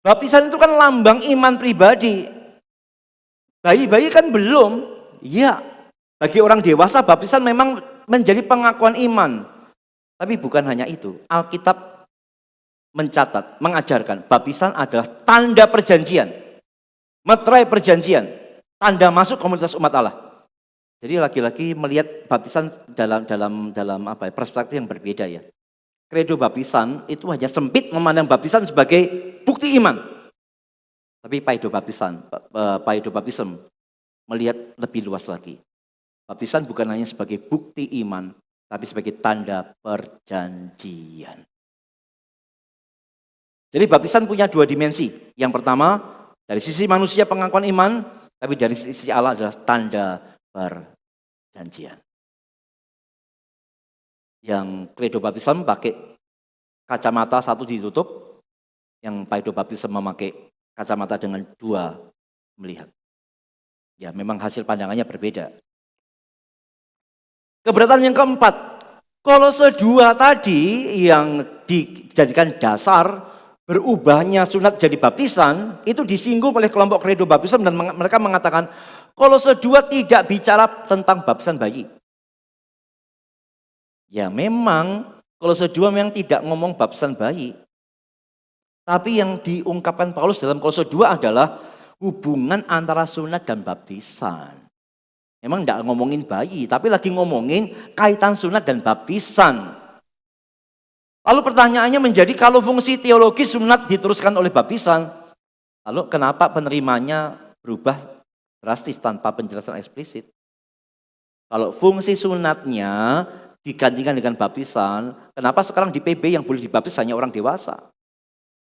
[SPEAKER 1] Baptisan itu kan lambang iman pribadi. Bayi-bayi kan belum. Iya. Bagi orang dewasa baptisan memang menjadi pengakuan iman. Tapi bukan hanya itu. Alkitab mencatat, mengajarkan baptisan adalah tanda perjanjian, meterai perjanjian, tanda masuk komunitas umat Allah. Jadi laki-laki melihat baptisan dalam perspektif yang berbeda ya. Kredo baptisan itu hanya sempit memandang baptisan sebagai bukti iman. Tapi paido baptism melihat lebih luas lagi. Baptisan bukan hanya sebagai bukti iman, tapi sebagai tanda perjanjian. Jadi baptisan punya dua dimensi. Yang pertama, dari sisi manusia pengakuan iman, tapi dari sisi Allah adalah tanda perjanjian. Yang credo baptism pakai kacamata satu ditutup, yang paido baptism memakai kacamata dengan dua melihat. Ya memang hasil pandangannya berbeda. Keberatan yang keempat, Kolose 2 tadi yang dijadikan dasar berubahnya sunat jadi baptisan, itu disinggung oleh kelompok Credo Baptism dan mereka mengatakan Kolose 2 tidak bicara tentang baptisan bayi. Ya memang Kolose 2 memang tidak ngomong baptisan bayi. Tapi yang diungkapkan Paulus dalam Kolose 2 adalah hubungan antara sunat dan baptisan. Memang tidak ngomongin bayi, tapi lagi ngomongin kaitan sunat dan baptisan. Lalu pertanyaannya menjadi kalau fungsi teologis sunat diteruskan oleh baptisan, lalu kenapa penerimanya berubah drastis tanpa penjelasan eksplisit? Kalau fungsi sunatnya digantikan dengan baptisan, kenapa sekarang di PB yang boleh dibaptis hanya orang dewasa?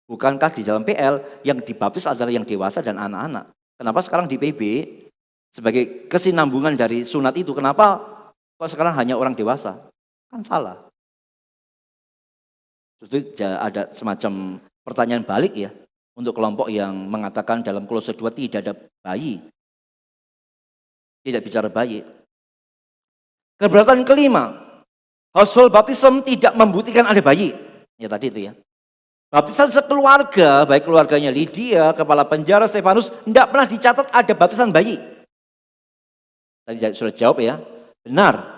[SPEAKER 1] Bukankah di dalam PL yang dibaptis adalah yang dewasa dan anak-anak? Kenapa sekarang di PB sebagai kesinambungan dari sunat itu, kenapa kok sekarang hanya orang dewasa? Kan salah. Itu ada semacam pertanyaan balik ya untuk kelompok yang mengatakan dalam Kolose 2 tidak ada bayi. Tidak bicara bayi. Keberatan kelima, household baptism tidak membuktikan ada bayi. Ya tadi itu ya. Baptisan sekeluarga, baik keluarganya Lydia, kepala penjara Stefanus, tidak pernah dicatat ada baptisan bayi. Tadi sudah jawab ya, benar.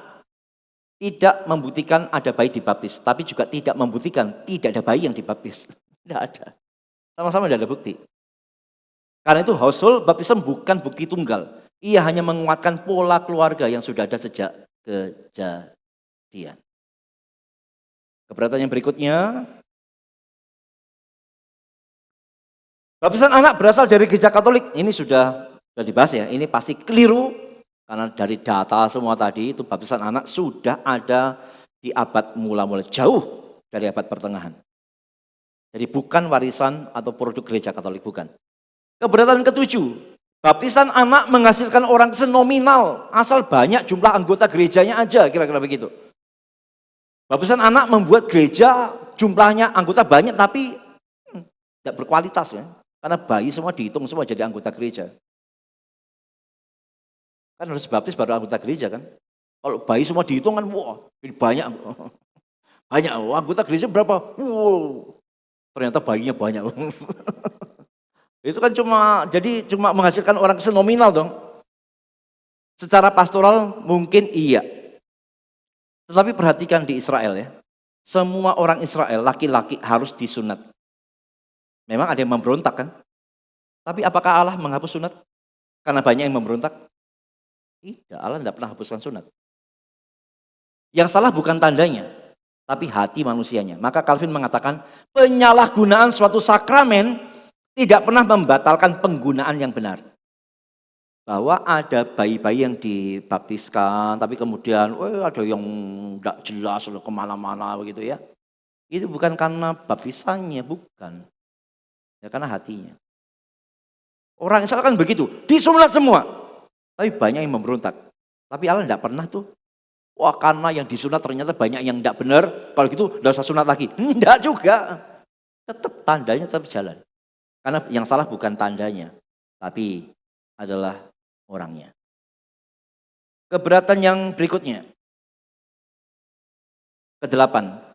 [SPEAKER 1] Tidak membuktikan ada bayi dibaptis, tapi juga tidak membuktikan tidak ada bayi yang dibaptis. Tidak ada. Sama-sama tidak ada bukti. Karena itu household baptism bukan bukti tunggal. Ia hanya menguatkan pola keluarga yang sudah ada sejak kejadian. Keberatan yang berikutnya, baptisan anak berasal dari gereja Katolik. Ini sudah dibahas ya, ini pasti keliru. Karena dari data semua tadi itu baptisan anak sudah ada di abad mula-mula jauh dari abad pertengahan. Jadi bukan warisan atau produk gereja Katolik, bukan. Keberatan ketujuh, baptisan anak menghasilkan orang senominal asal banyak jumlah anggota gerejanya aja, kira-kira begitu. Baptisan anak membuat gereja jumlahnya anggota banyak tapi tidak berkualitas ya. Karena bayi semua dihitung semua jadi anggota gereja. Kan harus baptis baru anggota gereja kan. Kalau bayi semua dihitung kan, wah banyak. Banyak, anggota gereja berapa? Wow, ternyata bayinya banyak. Itu kan cuma menghasilkan orang senominal dong. Secara pastoral mungkin iya. Tetapi perhatikan di Israel ya. Semua orang Israel, laki-laki harus disunat. Memang ada yang memberontak kan. Tapi apakah Allah menghapus sunat? Karena banyak yang memberontak? Tidak, Allah tidak pernah hapuskan sunat. Yang salah bukan tandanya, tapi hati manusianya. Maka Calvin mengatakan penyalahgunaan suatu sakramen tidak pernah membatalkan penggunaan yang benar. Bahwa ada bayi-bayi yang dibaptiskan, tapi kemudian ada yang tidak jelas kemana-mana begitu ya. Itu bukan karena baptisannya, bukan. Ya karena hatinya. Orang Israel kan begitu, disunat semua. Tapi banyak yang memberontak. Tapi Allah tidak pernah tuh. Wah karena yang disunat ternyata banyak yang tidak benar. Kalau gitu tidak usah sunat lagi. Tidak juga. Tetap tandanya tetap jalan. Karena yang salah bukan tandanya. Tapi adalah orangnya. Keberatan yang berikutnya. Kedelapan.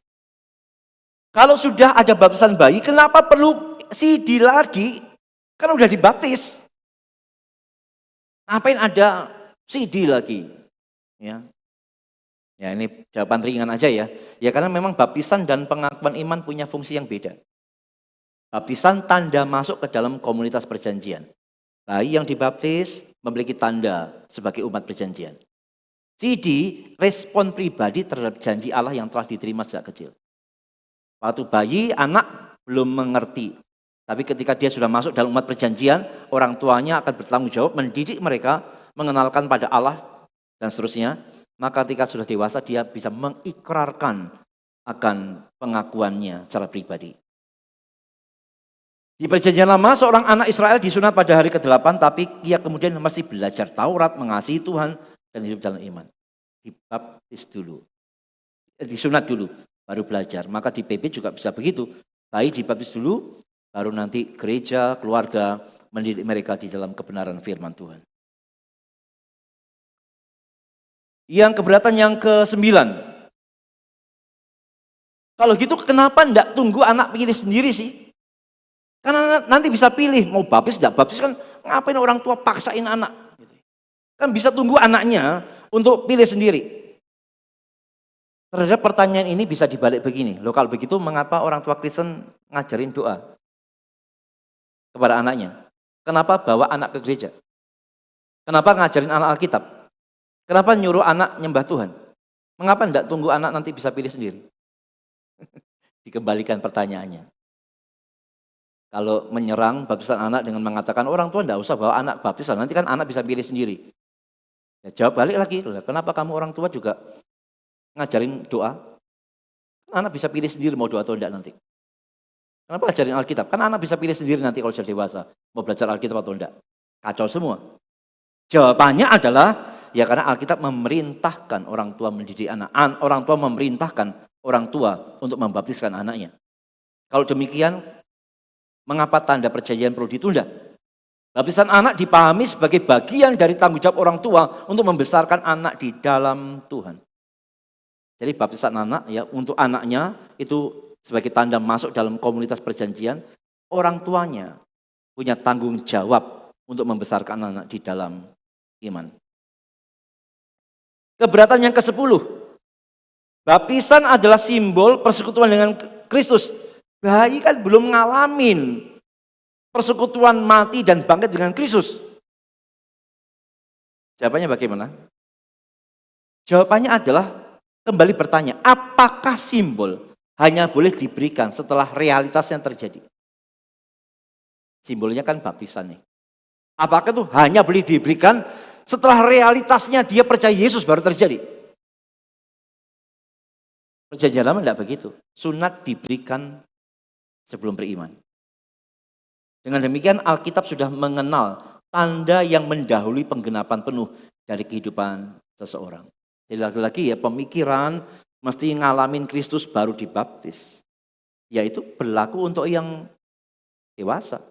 [SPEAKER 1] Kalau sudah ada baptisan bayi, kenapa perlu CD lagi? Kan udah dibaptis. Ngapain ada CD lagi? Ya, ini jawaban ringan aja ya. Ya karena memang baptisan dan pengakuan iman punya fungsi yang beda. Baptisan tanda masuk ke dalam komunitas perjanjian. Bayi yang dibaptis memiliki tanda sebagai umat perjanjian. CD, respon pribadi terhadap janji Allah yang telah diterima sejak kecil. Waktu bayi, anak belum mengerti. Tapi ketika dia sudah masuk dalam umat perjanjian, orang tuanya akan bertanggung jawab mendidik mereka, mengenalkan pada Allah, dan seterusnya. Maka ketika sudah dewasa, dia bisa mengikrarkan akan pengakuannya secara pribadi. Di perjanjian lama, seorang anak Israel disunat pada hari ke-8, tapi ia kemudian mesti belajar Taurat, mengasihi Tuhan, dan hidup dalam iman. Dibaptis dulu. Disunat dulu, baru belajar. Maka di PB juga bisa begitu. Bayi dibaptis dulu, baru nanti gereja, keluarga mendidik mereka di dalam kebenaran firman Tuhan. Yang keberatan yang ke-9. Kalau gitu kenapa enggak tunggu anak pilih sendiri sih? Karena nanti bisa pilih, mau baptis enggak baptis kan ngapain orang tua paksain anak. Kan bisa tunggu anaknya untuk pilih sendiri. Terhadap pertanyaan ini bisa dibalik begini, loh kalau begitu mengapa orang tua Kristen ngajarin doa kepada anaknya? Kenapa bawa anak ke gereja? Kenapa ngajarin anak Alkitab? Kenapa nyuruh anak nyembah Tuhan? Mengapa enggak tunggu anak nanti bisa pilih sendiri? Dikembalikan pertanyaannya. Kalau menyerang baptisan anak dengan mengatakan orang tua enggak usah bawa anak baptisan, nanti kan anak bisa pilih sendiri. Ya jawab balik lagi, kenapa kamu orang tua juga ngajarin doa? Anak bisa pilih sendiri mau doa atau enggak nanti. Kenapa ajarin Alkitab? Kan anak bisa pilih sendiri nanti kalau sudah dewasa, mau belajar Alkitab atau enggak. Kacau semua. Jawabannya adalah, ya karena Alkitab memerintahkan orang tua mendidik anak. Orang tua memerintahkan orang tua untuk membaptiskan anaknya. Kalau demikian, mengapa tanda perjanjian perlu ditunda? Baptisan anak dipahami sebagai bagian dari tanggung jawab orang tua untuk membesarkan anak di dalam Tuhan. Jadi baptisan anak ya untuk anaknya itu sebagai tanda masuk dalam komunitas perjanjian, orang tuanya punya tanggung jawab untuk membesarkan anak di dalam iman. Keberatan yang ke-10. Baptisan adalah simbol persekutuan dengan Kristus. Bayi kan belum ngalamin persekutuan mati dan bangkit dengan Kristus. Jawabannya bagaimana? Jawabannya adalah kembali bertanya, apakah simbol hanya boleh diberikan setelah realitas yang terjadi? Simbolnya kan baptisan nih. Apakah itu hanya boleh diberikan setelah realitasnya dia percaya Yesus baru terjadi? Perjanjian lama tidak begitu. Sunat diberikan sebelum beriman. Dengan demikian Alkitab sudah mengenal tanda yang mendahului penggenapan penuh dari kehidupan seseorang. Jadi lagi-lagi ya pemikiran mesti ngalamin Kristus baru dibaptis. Yaitu berlaku untuk yang dewasa.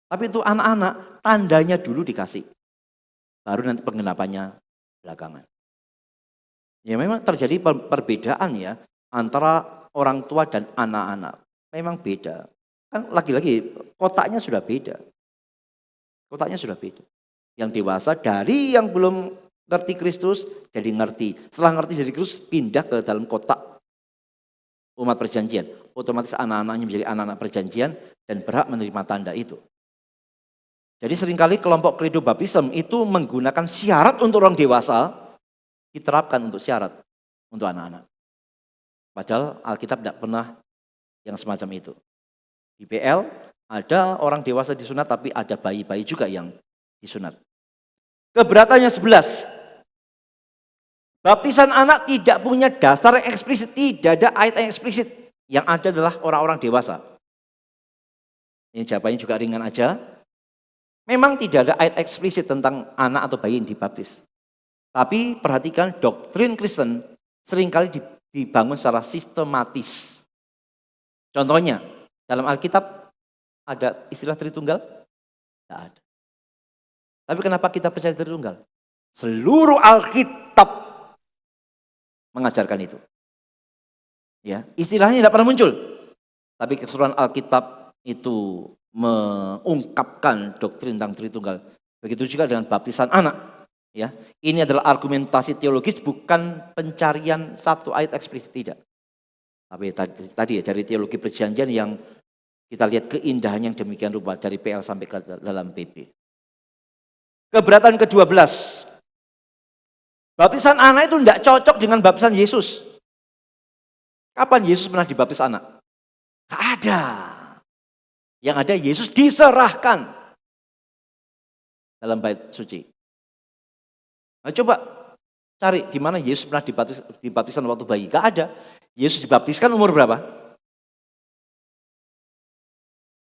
[SPEAKER 1] Tapi untuk anak-anak tandanya dulu dikasih. Baru nanti penggenapannya belakangan. Ya memang terjadi perbedaan ya antara orang tua dan anak-anak. Memang beda. Kan lagi-lagi kotaknya sudah beda. Kotaknya sudah beda. Yang dewasa dari yang belum ngerti Kristus jadi ngerti. Setelah ngerti jadi Kristus pindah ke dalam kotak umat perjanjian. Otomatis anak-anaknya menjadi anak-anak perjanjian dan berhak menerima tanda itu. Jadi seringkali kelompok credo baptism itu menggunakan syarat untuk orang dewasa diterapkan untuk syarat untuk anak-anak. Padahal Alkitab tidak pernah yang semacam itu. Di PL ada orang dewasa disunat tapi ada bayi-bayi juga yang disunat. Keberatannya 11. Baptisan anak tidak punya dasar yang eksplisit, tidak ada ayat yang eksplisit. Yang ada adalah orang-orang dewasa. Ini jawabannya juga ringan aja. Memang tidak ada ayat eksplisit tentang anak atau bayi yang dibaptis. Tapi perhatikan doktrin Kristen seringkali dibangun secara sistematis. Contohnya, dalam Alkitab ada istilah Tritunggal? Tidak ada. Tapi kenapa kita percaya Tritunggal? Seluruh Alkitab mengajarkan itu. Ya, istilahnya tidak pernah muncul. Tapi keseluruhan Alkitab itu mengungkapkan doktrin tentang Tritunggal. Begitu juga dengan baptisan anak. Ya, ini adalah argumentasi teologis, bukan pencarian satu ayat eksplisit, tidak. Tapi tadi ya dari teologi perjanjian yang kita lihat keindahan yang demikian rupa dari PL sampai ke dalam PP. Keberatan ke-12. Baptisan anak itu tidak cocok dengan baptisan Yesus. Kapan Yesus pernah dibaptis anak? Tidak ada. Yang ada Yesus diserahkan dalam bait suci. Nah, coba cari di mana Yesus pernah dibaptiskan waktu bayi. Tidak ada. Yesus dibaptiskan umur berapa?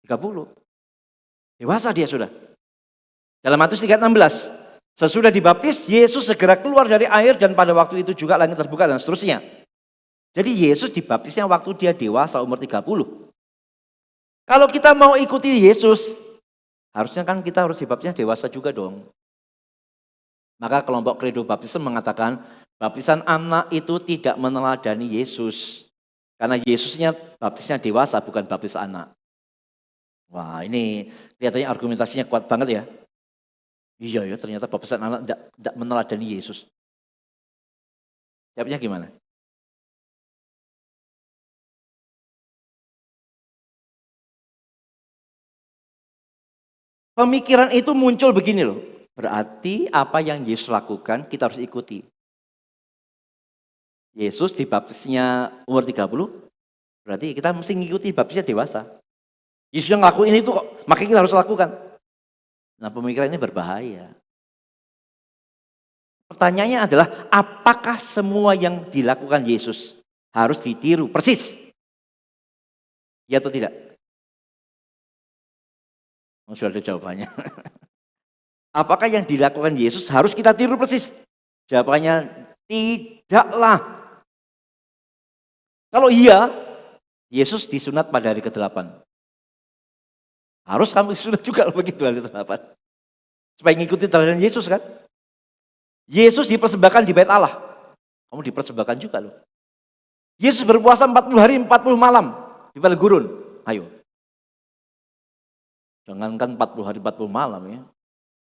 [SPEAKER 1] 30. Dewasa dia sudah. Dalam Matius 3:16, sesudah dibaptis, Yesus segera keluar dari air dan pada waktu itu juga langit terbuka dan seterusnya. Jadi Yesus dibaptisnya waktu dia dewasa umur 30. Kalau kita mau ikuti Yesus, harusnya kan kita harus dibaptisnya dewasa juga dong. Maka kelompok credo baptism mengatakan baptisan anak itu tidak meneladani Yesus. Karena Yesusnya baptisnya dewasa, bukan baptis anak. Wah, ini kelihatannya argumentasinya kuat banget ya. Iya ya, ternyata baptisan anak tidak meneladani Yesus. Jawabnya gimana? Pemikiran itu muncul begini loh. Berarti apa yang Yesus lakukan kita harus ikuti. Yesus dibaptisnya umur 30, berarti kita mesti ngikuti baptisnya dewasa. Yesus yang ngelakuin itu kok, makanya kita harus lakukan. Nah, pemikiran ini berbahaya. Pertanyaannya adalah, apakah semua yang dilakukan Yesus harus ditiru persis? Ya atau tidak? Sudah ada jawabannya. Apakah yang dilakukan Yesus harus kita tiru persis? Jawabannya tidaklah. Kalau iya, Yesus disunat pada hari ke-8. Harus kamu disunat juga begitu hari ke-8. Supaya ngikutin teladan Yesus kan? Yesus dipersembahkan di bait Allah. Kamu dipersembahkan juga loh. Yesus berpuasa 40 hari 40 malam di padang gurun. Ayo. Jangankan 40 hari 40 malam ya.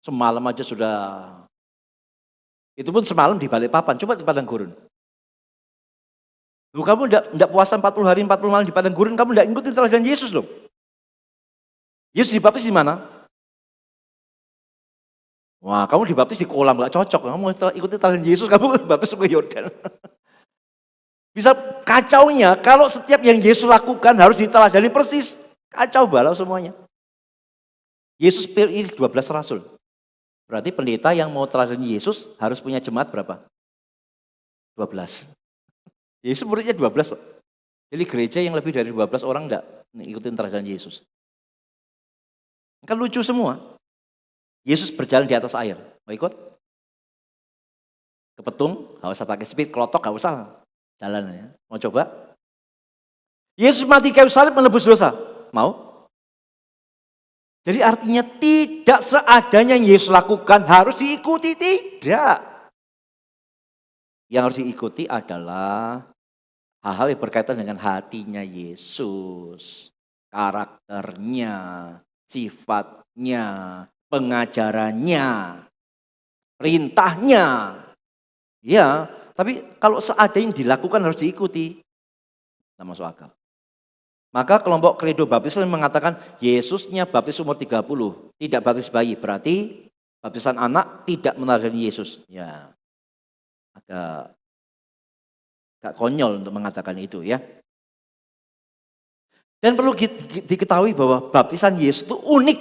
[SPEAKER 1] Semalam aja sudah. Itu pun semalam di Balikpapan, coba di padang gurun. Loh, kamu enggak puasa 40 hari 40 malam di padang gurun, kamu enggak ngikutin teladan Yesus loh. Yesus dibaptis di mana? Wah, kamu dibaptis di kolam, enggak cocok. Kamu ikuti teladan Yesus, kamu baptis ke Yordan. Bisa kacaunya kalau setiap yang Yesus lakukan harus diteladani persis. Kacau balau semuanya. Yesus pilih 12 rasul. Berarti pendeta yang mau teladani Yesus harus punya jemaat berapa? 12. Yesus muridnya 12. Jadi gereja yang lebih dari 12 orang enggak ikutin teladan Yesus. Kan lucu semua. Yesus berjalan di atas air. Mau ikut? Kepetung, gak usah pakai speed, kelotok gak usah. Jalan ya. Mau coba? Yesus mati kayu salib menebus dosa. Mau? Jadi artinya tidak seadanya yang Yesus lakukan harus diikuti, tidak. Yang harus diikuti adalah hal-hal yang berkaitan dengan hatinya Yesus. Karakternya, sifatnya, pengajarannya, perintahnya. Ya, tapi kalau seadanya yang dilakukan harus diikuti. Tidak masuk akal. Maka kelompok Credo Baptis mengatakan Yesusnya baptis umur 30, tidak baptis bayi. Berarti baptisan anak tidak meneladani Yesus. Ya, agak konyol untuk mengatakan itu ya. Dan perlu diketahui bahwa baptisan Yesus itu unik.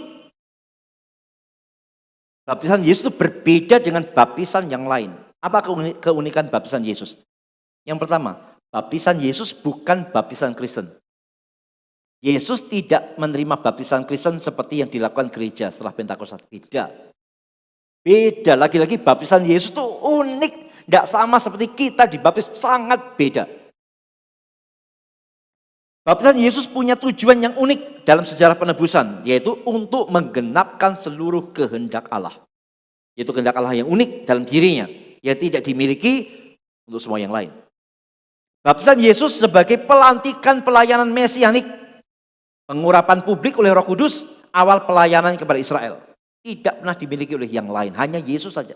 [SPEAKER 1] Baptisan Yesus itu berbeda dengan baptisan yang lain. Apa keunikan baptisan Yesus? Yang pertama, baptisan Yesus bukan baptisan Kristen. Yesus tidak menerima baptisan Kristen seperti yang dilakukan gereja setelah Pentakosta. Beda, lagi-lagi baptisan Yesus itu unik. Tidak sama seperti kita dibaptis, sangat beda. Baptisan Yesus punya tujuan yang unik dalam sejarah penebusan, yaitu untuk menggenapkan seluruh kehendak Allah. Yaitu kehendak Allah yang unik dalam dirinya, yang tidak dimiliki untuk semua yang lain. Baptisan Yesus sebagai pelantikan pelayanan mesianik. Pengurapan publik oleh Roh Kudus, awal pelayanan kepada Israel. Tidak pernah dimiliki oleh yang lain, hanya Yesus saja.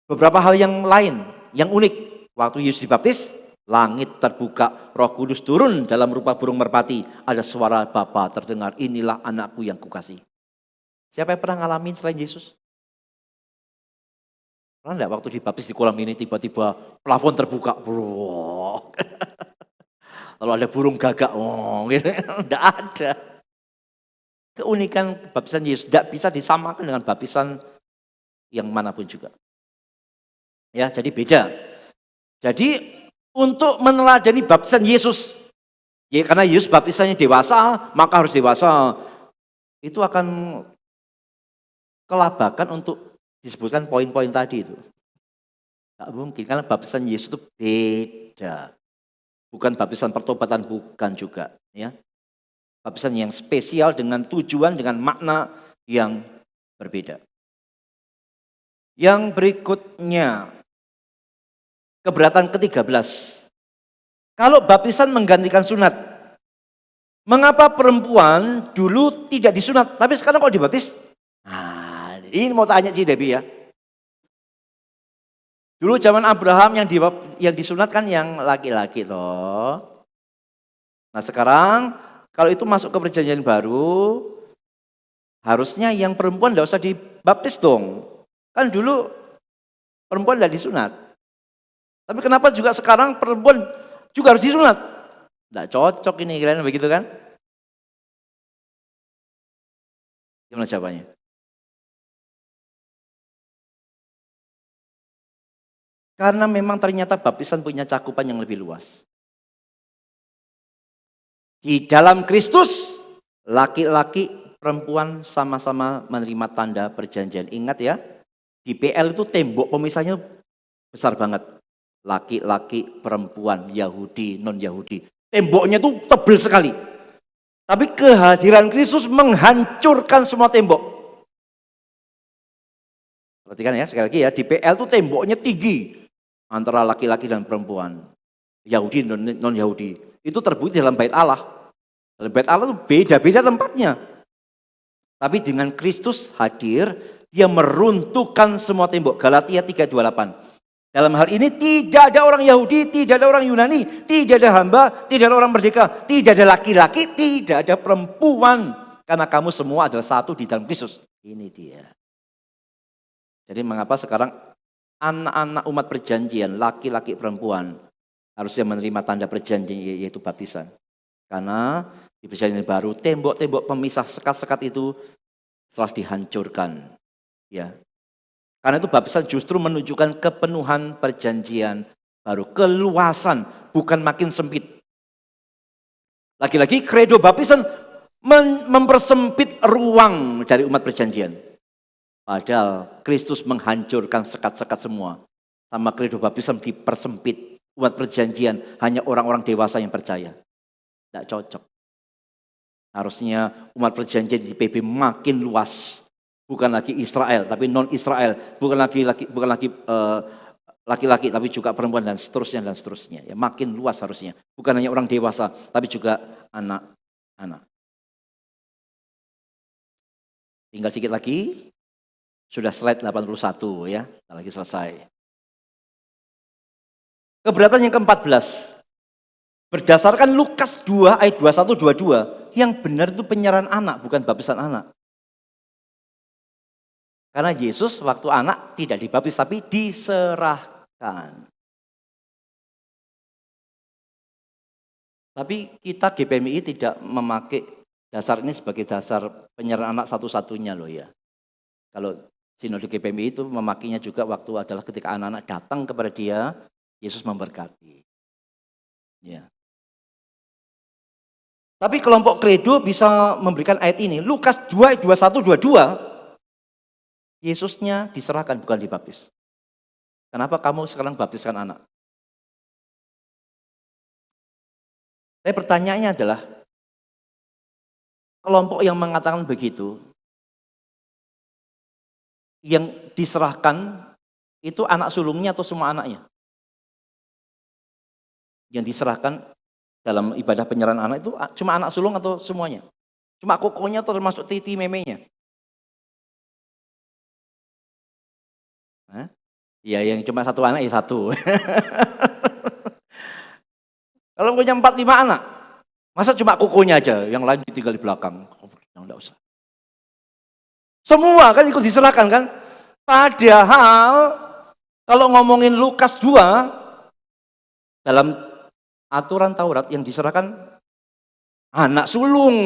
[SPEAKER 1] Beberapa hal yang lain, yang unik. Waktu Yesus dibaptis, langit terbuka, Roh Kudus turun dalam rupa burung merpati. Ada suara Bapa terdengar, inilah anakku yang kukasihi. Siapa yang pernah ngalamin selain Yesus? Pernah enggak waktu dibaptis di kolam ini tiba-tiba plafon terbuka? Bro. Kalau ada burung gagak, gitu. Enggak ada. Keunikan baptisan Yesus tidak bisa disamakan dengan baptisan yang manapun juga. Ya, jadi beda. Jadi untuk meneladani baptisan Yesus, ya karena Yesus baptisannya dewasa, maka harus dewasa. Itu akan kelabakan untuk disebutkan poin-poin tadi itu. Tidak mungkin, karena baptisan Yesus itu beda. Bukan baptisan pertobatan, bukan juga. Ya. Baptisan yang spesial dengan tujuan, dengan makna yang berbeda. Yang berikutnya, keberatan ke-13. Kalau baptisan menggantikan sunat, mengapa perempuan dulu tidak disunat, tapi sekarang kok dibaptis? Nah, ini mau tanya Ci Debbie ya. Dulu zaman Abraham yang disunat kan yang laki-laki toh. Nah sekarang kalau itu masuk ke perjanjian baru, harusnya yang perempuan tidak usah dibaptis dong. Kan dulu perempuan tidak disunat. Tapi kenapa juga sekarang perempuan juga harus disunat? Tidak cocok ini, kalian begitu kan? Gimana jawabannya? Karena memang ternyata baptisan punya cakupan yang lebih luas. Di dalam Kristus, laki-laki, perempuan sama-sama menerima tanda perjanjian. Ingat ya, di PL itu tembok pemisahnya besar banget. Laki-laki, perempuan, Yahudi, non-Yahudi. Temboknya itu tebal sekali. Tapi kehadiran Kristus menghancurkan semua tembok. Perhatikan ya, sekali lagi ya, di PL itu temboknya tinggi. Antara laki-laki dan perempuan. Yahudi, non-Yahudi. Itu terbukti dalam bait Allah. Dalam bait Allah itu beda-beda tempatnya. Tapi dengan Kristus hadir, dia meruntuhkan semua tembok. Galatia 3:28. Dalam hal ini tidak ada orang Yahudi, tidak ada orang Yunani, tidak ada hamba, tidak ada orang merdeka, tidak ada laki-laki, tidak ada perempuan. Karena kamu semua adalah satu di dalam Kristus. Ini dia. Jadi mengapa sekarang anak-anak umat perjanjian, laki-laki perempuan, harusnya menerima tanda perjanjian yaitu baptisan. Karena di perjanjian baru tembok-tembok pemisah sekat-sekat itu telah dihancurkan. Ya. Karena itu baptisan justru menunjukkan kepenuhan perjanjian baru, keluasan, bukan makin sempit. Lagi-lagi kredo baptisan mempersempit ruang dari umat perjanjian. Padahal Kristus menghancurkan sekat-sekat semua. Sama kredo baptisan dipersempit. Umat perjanjian hanya orang-orang dewasa yang percaya. Tidak cocok. Harusnya umat perjanjian di PB makin luas. Bukan lagi Israel, tapi non-Israel. Bukan lagi laki-laki, tapi juga perempuan dan seterusnya. Ya, makin luas harusnya. Bukan hanya orang dewasa, tapi juga anak-anak. Tinggal sedikit lagi. Sudah slide 81 ya. Lagi selesai. Keberatan yang ke-14. Berdasarkan Lukas 2 ayat 21-22. Yang benar itu penyerahan anak, bukan baptisan anak. Karena Yesus waktu anak tidak dibaptis tapi diserahkan. Tapi kita GPMI tidak memakai dasar ini sebagai dasar penyerahan anak satu-satunya loh ya. Kalau Sinode GPMI itu memakainya juga waktu adalah ketika anak-anak datang kepada dia, Yesus memberkati. Ya. Tapi kelompok kredo bisa memberikan ayat ini. Lukas 2 ayat 21-22. Yesusnya diserahkan bukan dibaptis. Kenapa kamu sekarang baptiskan anak? Tapi pertanyaannya adalah, kelompok yang mengatakan begitu, yang diserahkan itu anak sulungnya atau semua anaknya? Yang diserahkan dalam ibadah penyerahan anak itu cuma anak sulung atau semuanya? Cuma kokonya atau termasuk titi memenya? Ya yang cuma satu anak ya satu. Kalau punya 4-5 anak, masa cuma kokonya aja, yang lain ditinggal di belakang? Enggak usah. Semua kan ikut diserahkan kan? Padahal kalau ngomongin Lukas 2, dalam aturan Taurat yang diserahkan anak sulung.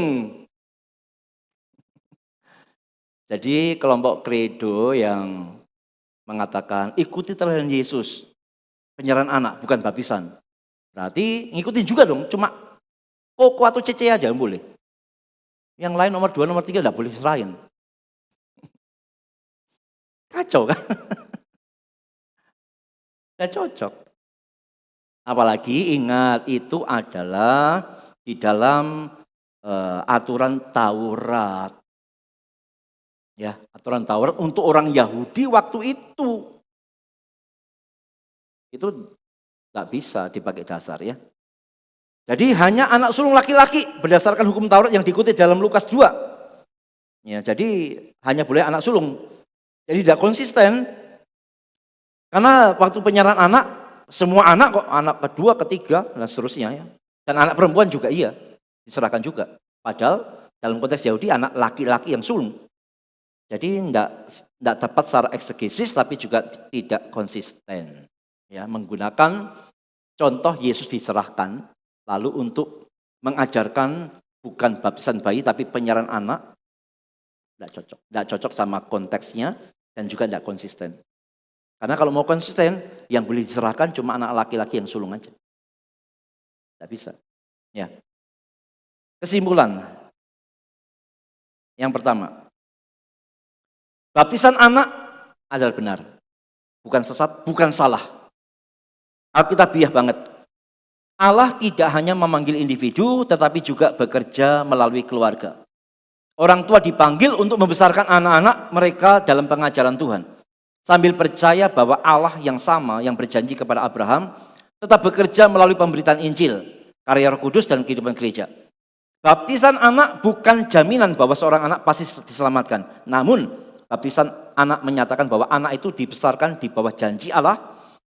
[SPEAKER 1] Jadi kelompok kredo yang mengatakan ikuti teladan Yesus, penyerahan anak bukan baptisan. Berarti ngikutin juga dong, cuma koko atau cece aja boleh. Yang lain nomor 2, nomor 3 enggak boleh diserahin. Kacau kan? Tidak cocok. Apalagi ingat itu adalah di dalam aturan Taurat. Ya, aturan Taurat untuk orang Yahudi waktu itu. Itu tidak bisa dipakai dasar ya. Jadi hanya anak sulung laki-laki berdasarkan hukum Taurat yang diikuti dalam Lukas 2. Ya, jadi hanya boleh anak sulung. Jadi tidak konsisten. Karena waktu penyerahan anak, semua anak kok, anak kedua, ketiga, dan seterusnya ya. Dan anak perempuan juga iya, diserahkan juga. Padahal dalam konteks Yahudi anak laki-laki yang sulung. Jadi tidak tepat secara eksegesis tapi juga tidak konsisten. Ya, menggunakan contoh Yesus diserahkan lalu untuk mengajarkan bukan baptisan bayi tapi penyerahan anak tidak cocok. Tidak cocok sama konteksnya dan juga tidak konsisten. Karena kalau mau konsisten yang boleh diserahkan cuma anak laki-laki yang sulung aja. Tidak bisa. Ya. Kesimpulan. Yang pertama, baptisan anak adalah benar. Bukan sesat, bukan salah. Alkitabiah banget. Allah tidak hanya memanggil individu, tetapi juga bekerja melalui keluarga. Orang tua dipanggil untuk membesarkan anak-anak mereka dalam pengajaran Tuhan. Sambil percaya bahwa Allah yang sama, yang berjanji kepada Abraham, tetap bekerja melalui pemberitaan Injil, karya Roh Kudus dan kehidupan gereja. Baptisan anak bukan jaminan bahwa seorang anak pasti diselamatkan. Namun, baptisan anak menyatakan bahwa anak itu dibesarkan di bawah janji Allah,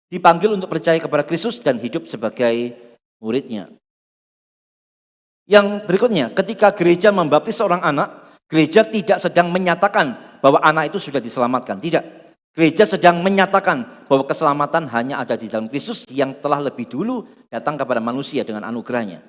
[SPEAKER 1] dipanggil untuk percaya kepada Kristus dan hidup sebagai muridnya. Yang berikutnya, ketika gereja membaptis seorang anak, gereja tidak sedang menyatakan bahwa anak itu sudah diselamatkan. Tidak. Gereja sedang menyatakan bahwa keselamatan hanya ada di dalam Kristus yang telah lebih dulu datang kepada manusia dengan anugerahnya.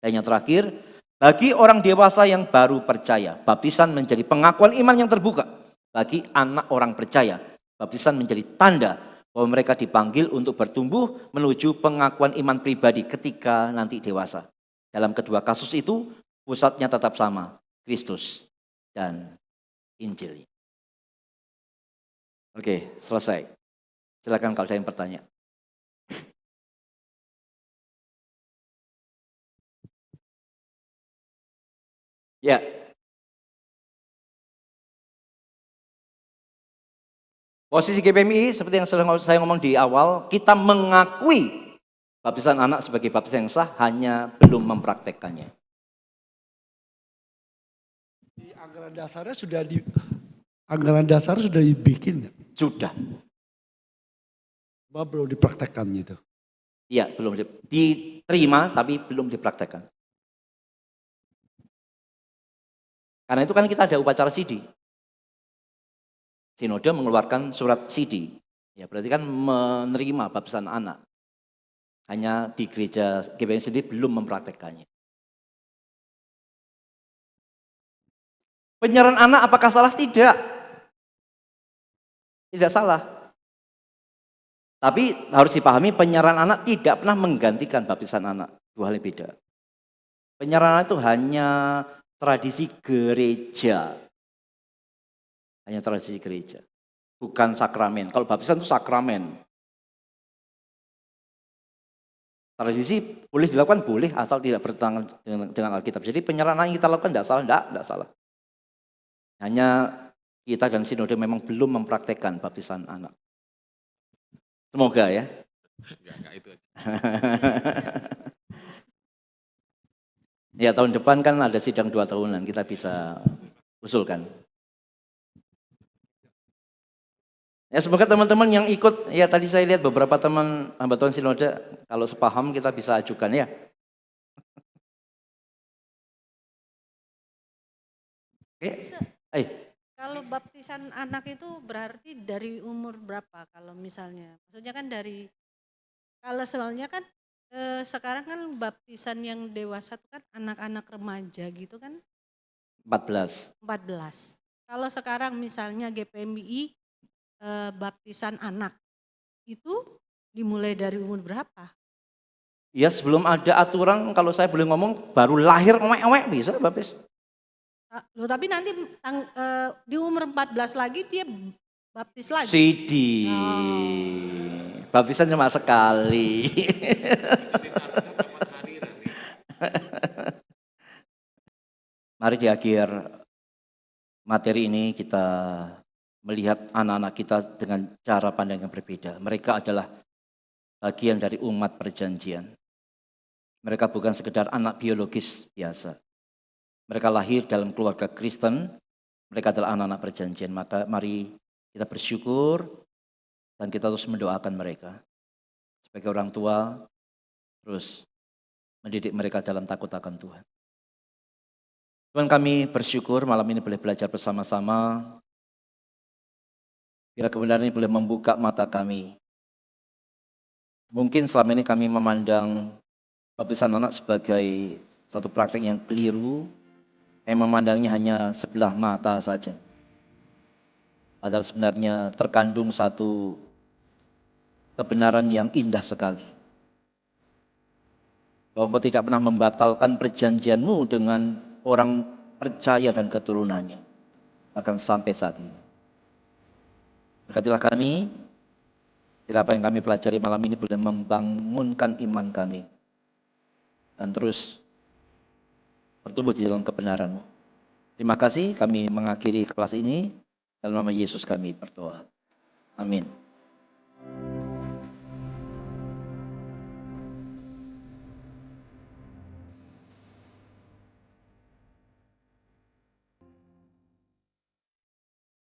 [SPEAKER 1] Dan yang terakhir, bagi orang dewasa yang baru percaya, baptisan menjadi pengakuan iman yang terbuka. Bagi anak orang percaya, baptisan menjadi tanda bahwa mereka dipanggil untuk bertumbuh menuju pengakuan iman pribadi ketika nanti dewasa. Dalam kedua kasus itu, pusatnya tetap sama, Kristus dan Injil. Oke, selesai. Silakan kalau ada yang bertanya. Ya. Posisi GPMI seperti yang saya ngomong di awal, kita mengakui baptisan anak sebagai baptisan yang sah, hanya belum mempraktekkannya.
[SPEAKER 2] Di anggaran dasarnya sudah dibikin ya?
[SPEAKER 1] Sudah.
[SPEAKER 2] Belum dipraktekkan gitu.
[SPEAKER 1] Iya, belum diterima tapi belum dipraktekkan. Karena itu kan kita ada upacara sidi. Sinode mengeluarkan surat sidi. Ya, berarti kan menerima baptisan anak. Hanya di gereja GPMI sendiri belum mempraktekkannya. Penyerahan anak apakah salah? Tidak. Tidak salah. Tapi harus dipahami penyerahan anak tidak pernah menggantikan baptisan anak. Dua hal yang beda. Penyerahan anak itu hanya tradisi gereja. Hanya tradisi gereja. Bukan sakramen. Kalau baptisan itu sakramen. Tradisi boleh dilakukan, boleh, asal tidak bertentangan dengan Alkitab. Jadi penyerahan anak yang kita lakukan tidak salah, tidak salah. Hanya kita dan sinode memang belum mempraktekkan baptisan anak. Semoga ya.
[SPEAKER 3] Enggak itu aja.
[SPEAKER 1] Ya, tahun depan kan ada sidang 2 tahunan, kita bisa usulkan. Ya, semoga teman-teman yang ikut, ya tadi saya lihat beberapa teman hamba Tuhan sinode, kalau sepaham kita bisa ajukan ya. Oke.
[SPEAKER 4] Kalau baptisan anak itu berarti dari umur berapa kalau misalnya? Maksudnya kan kalau soalnya kan sekarang kan baptisan yang dewasa itu kan anak-anak remaja gitu kan?
[SPEAKER 1] 14.
[SPEAKER 4] Kalau sekarang misalnya GPMI baptisan anak itu dimulai dari umur berapa?
[SPEAKER 1] Ya, sebelum ada aturan, kalau saya boleh ngomong, baru lahir ewek-ewek bisa baptis.
[SPEAKER 4] Loh, tapi nanti di umur 14 lagi dia baptis lagi.
[SPEAKER 1] Sidi. Baptisan cuma sekali. Mari di akhir materi ini kita melihat anak-anak kita dengan cara pandang yang berbeda. Mereka adalah bagian dari umat perjanjian. Mereka bukan sekedar anak biologis biasa. Mereka lahir dalam keluarga Kristen, mereka adalah anak-anak perjanjian. Maka mari kita bersyukur dan kita terus mendoakan mereka. Sebagai orang tua, terus mendidik mereka dalam takut akan Tuhan. Tuhan, kami bersyukur malam ini boleh belajar bersama-sama. Bila kebenaran ini boleh membuka mata kami. Mungkin selama ini kami memandang baptisan anak sebagai satu praktek yang keliru, yang memandangnya hanya sebelah mata saja. Padahal sebenarnya terkandung satu kebenaran yang indah sekali. Bahwa Engkau tidak pernah membatalkan perjanjianmu dengan orang percaya dan keturunannya. Bahkan sampai saat ini. Berkatilah kami, bila apa yang kami pelajari malam ini boleh membangunkan iman kami. Dan terus bertumbuh di dalam kebenaran-Mu. Terima kasih, kami mengakhiri kelas ini. Dalam nama Yesus kami berdoa. Amin.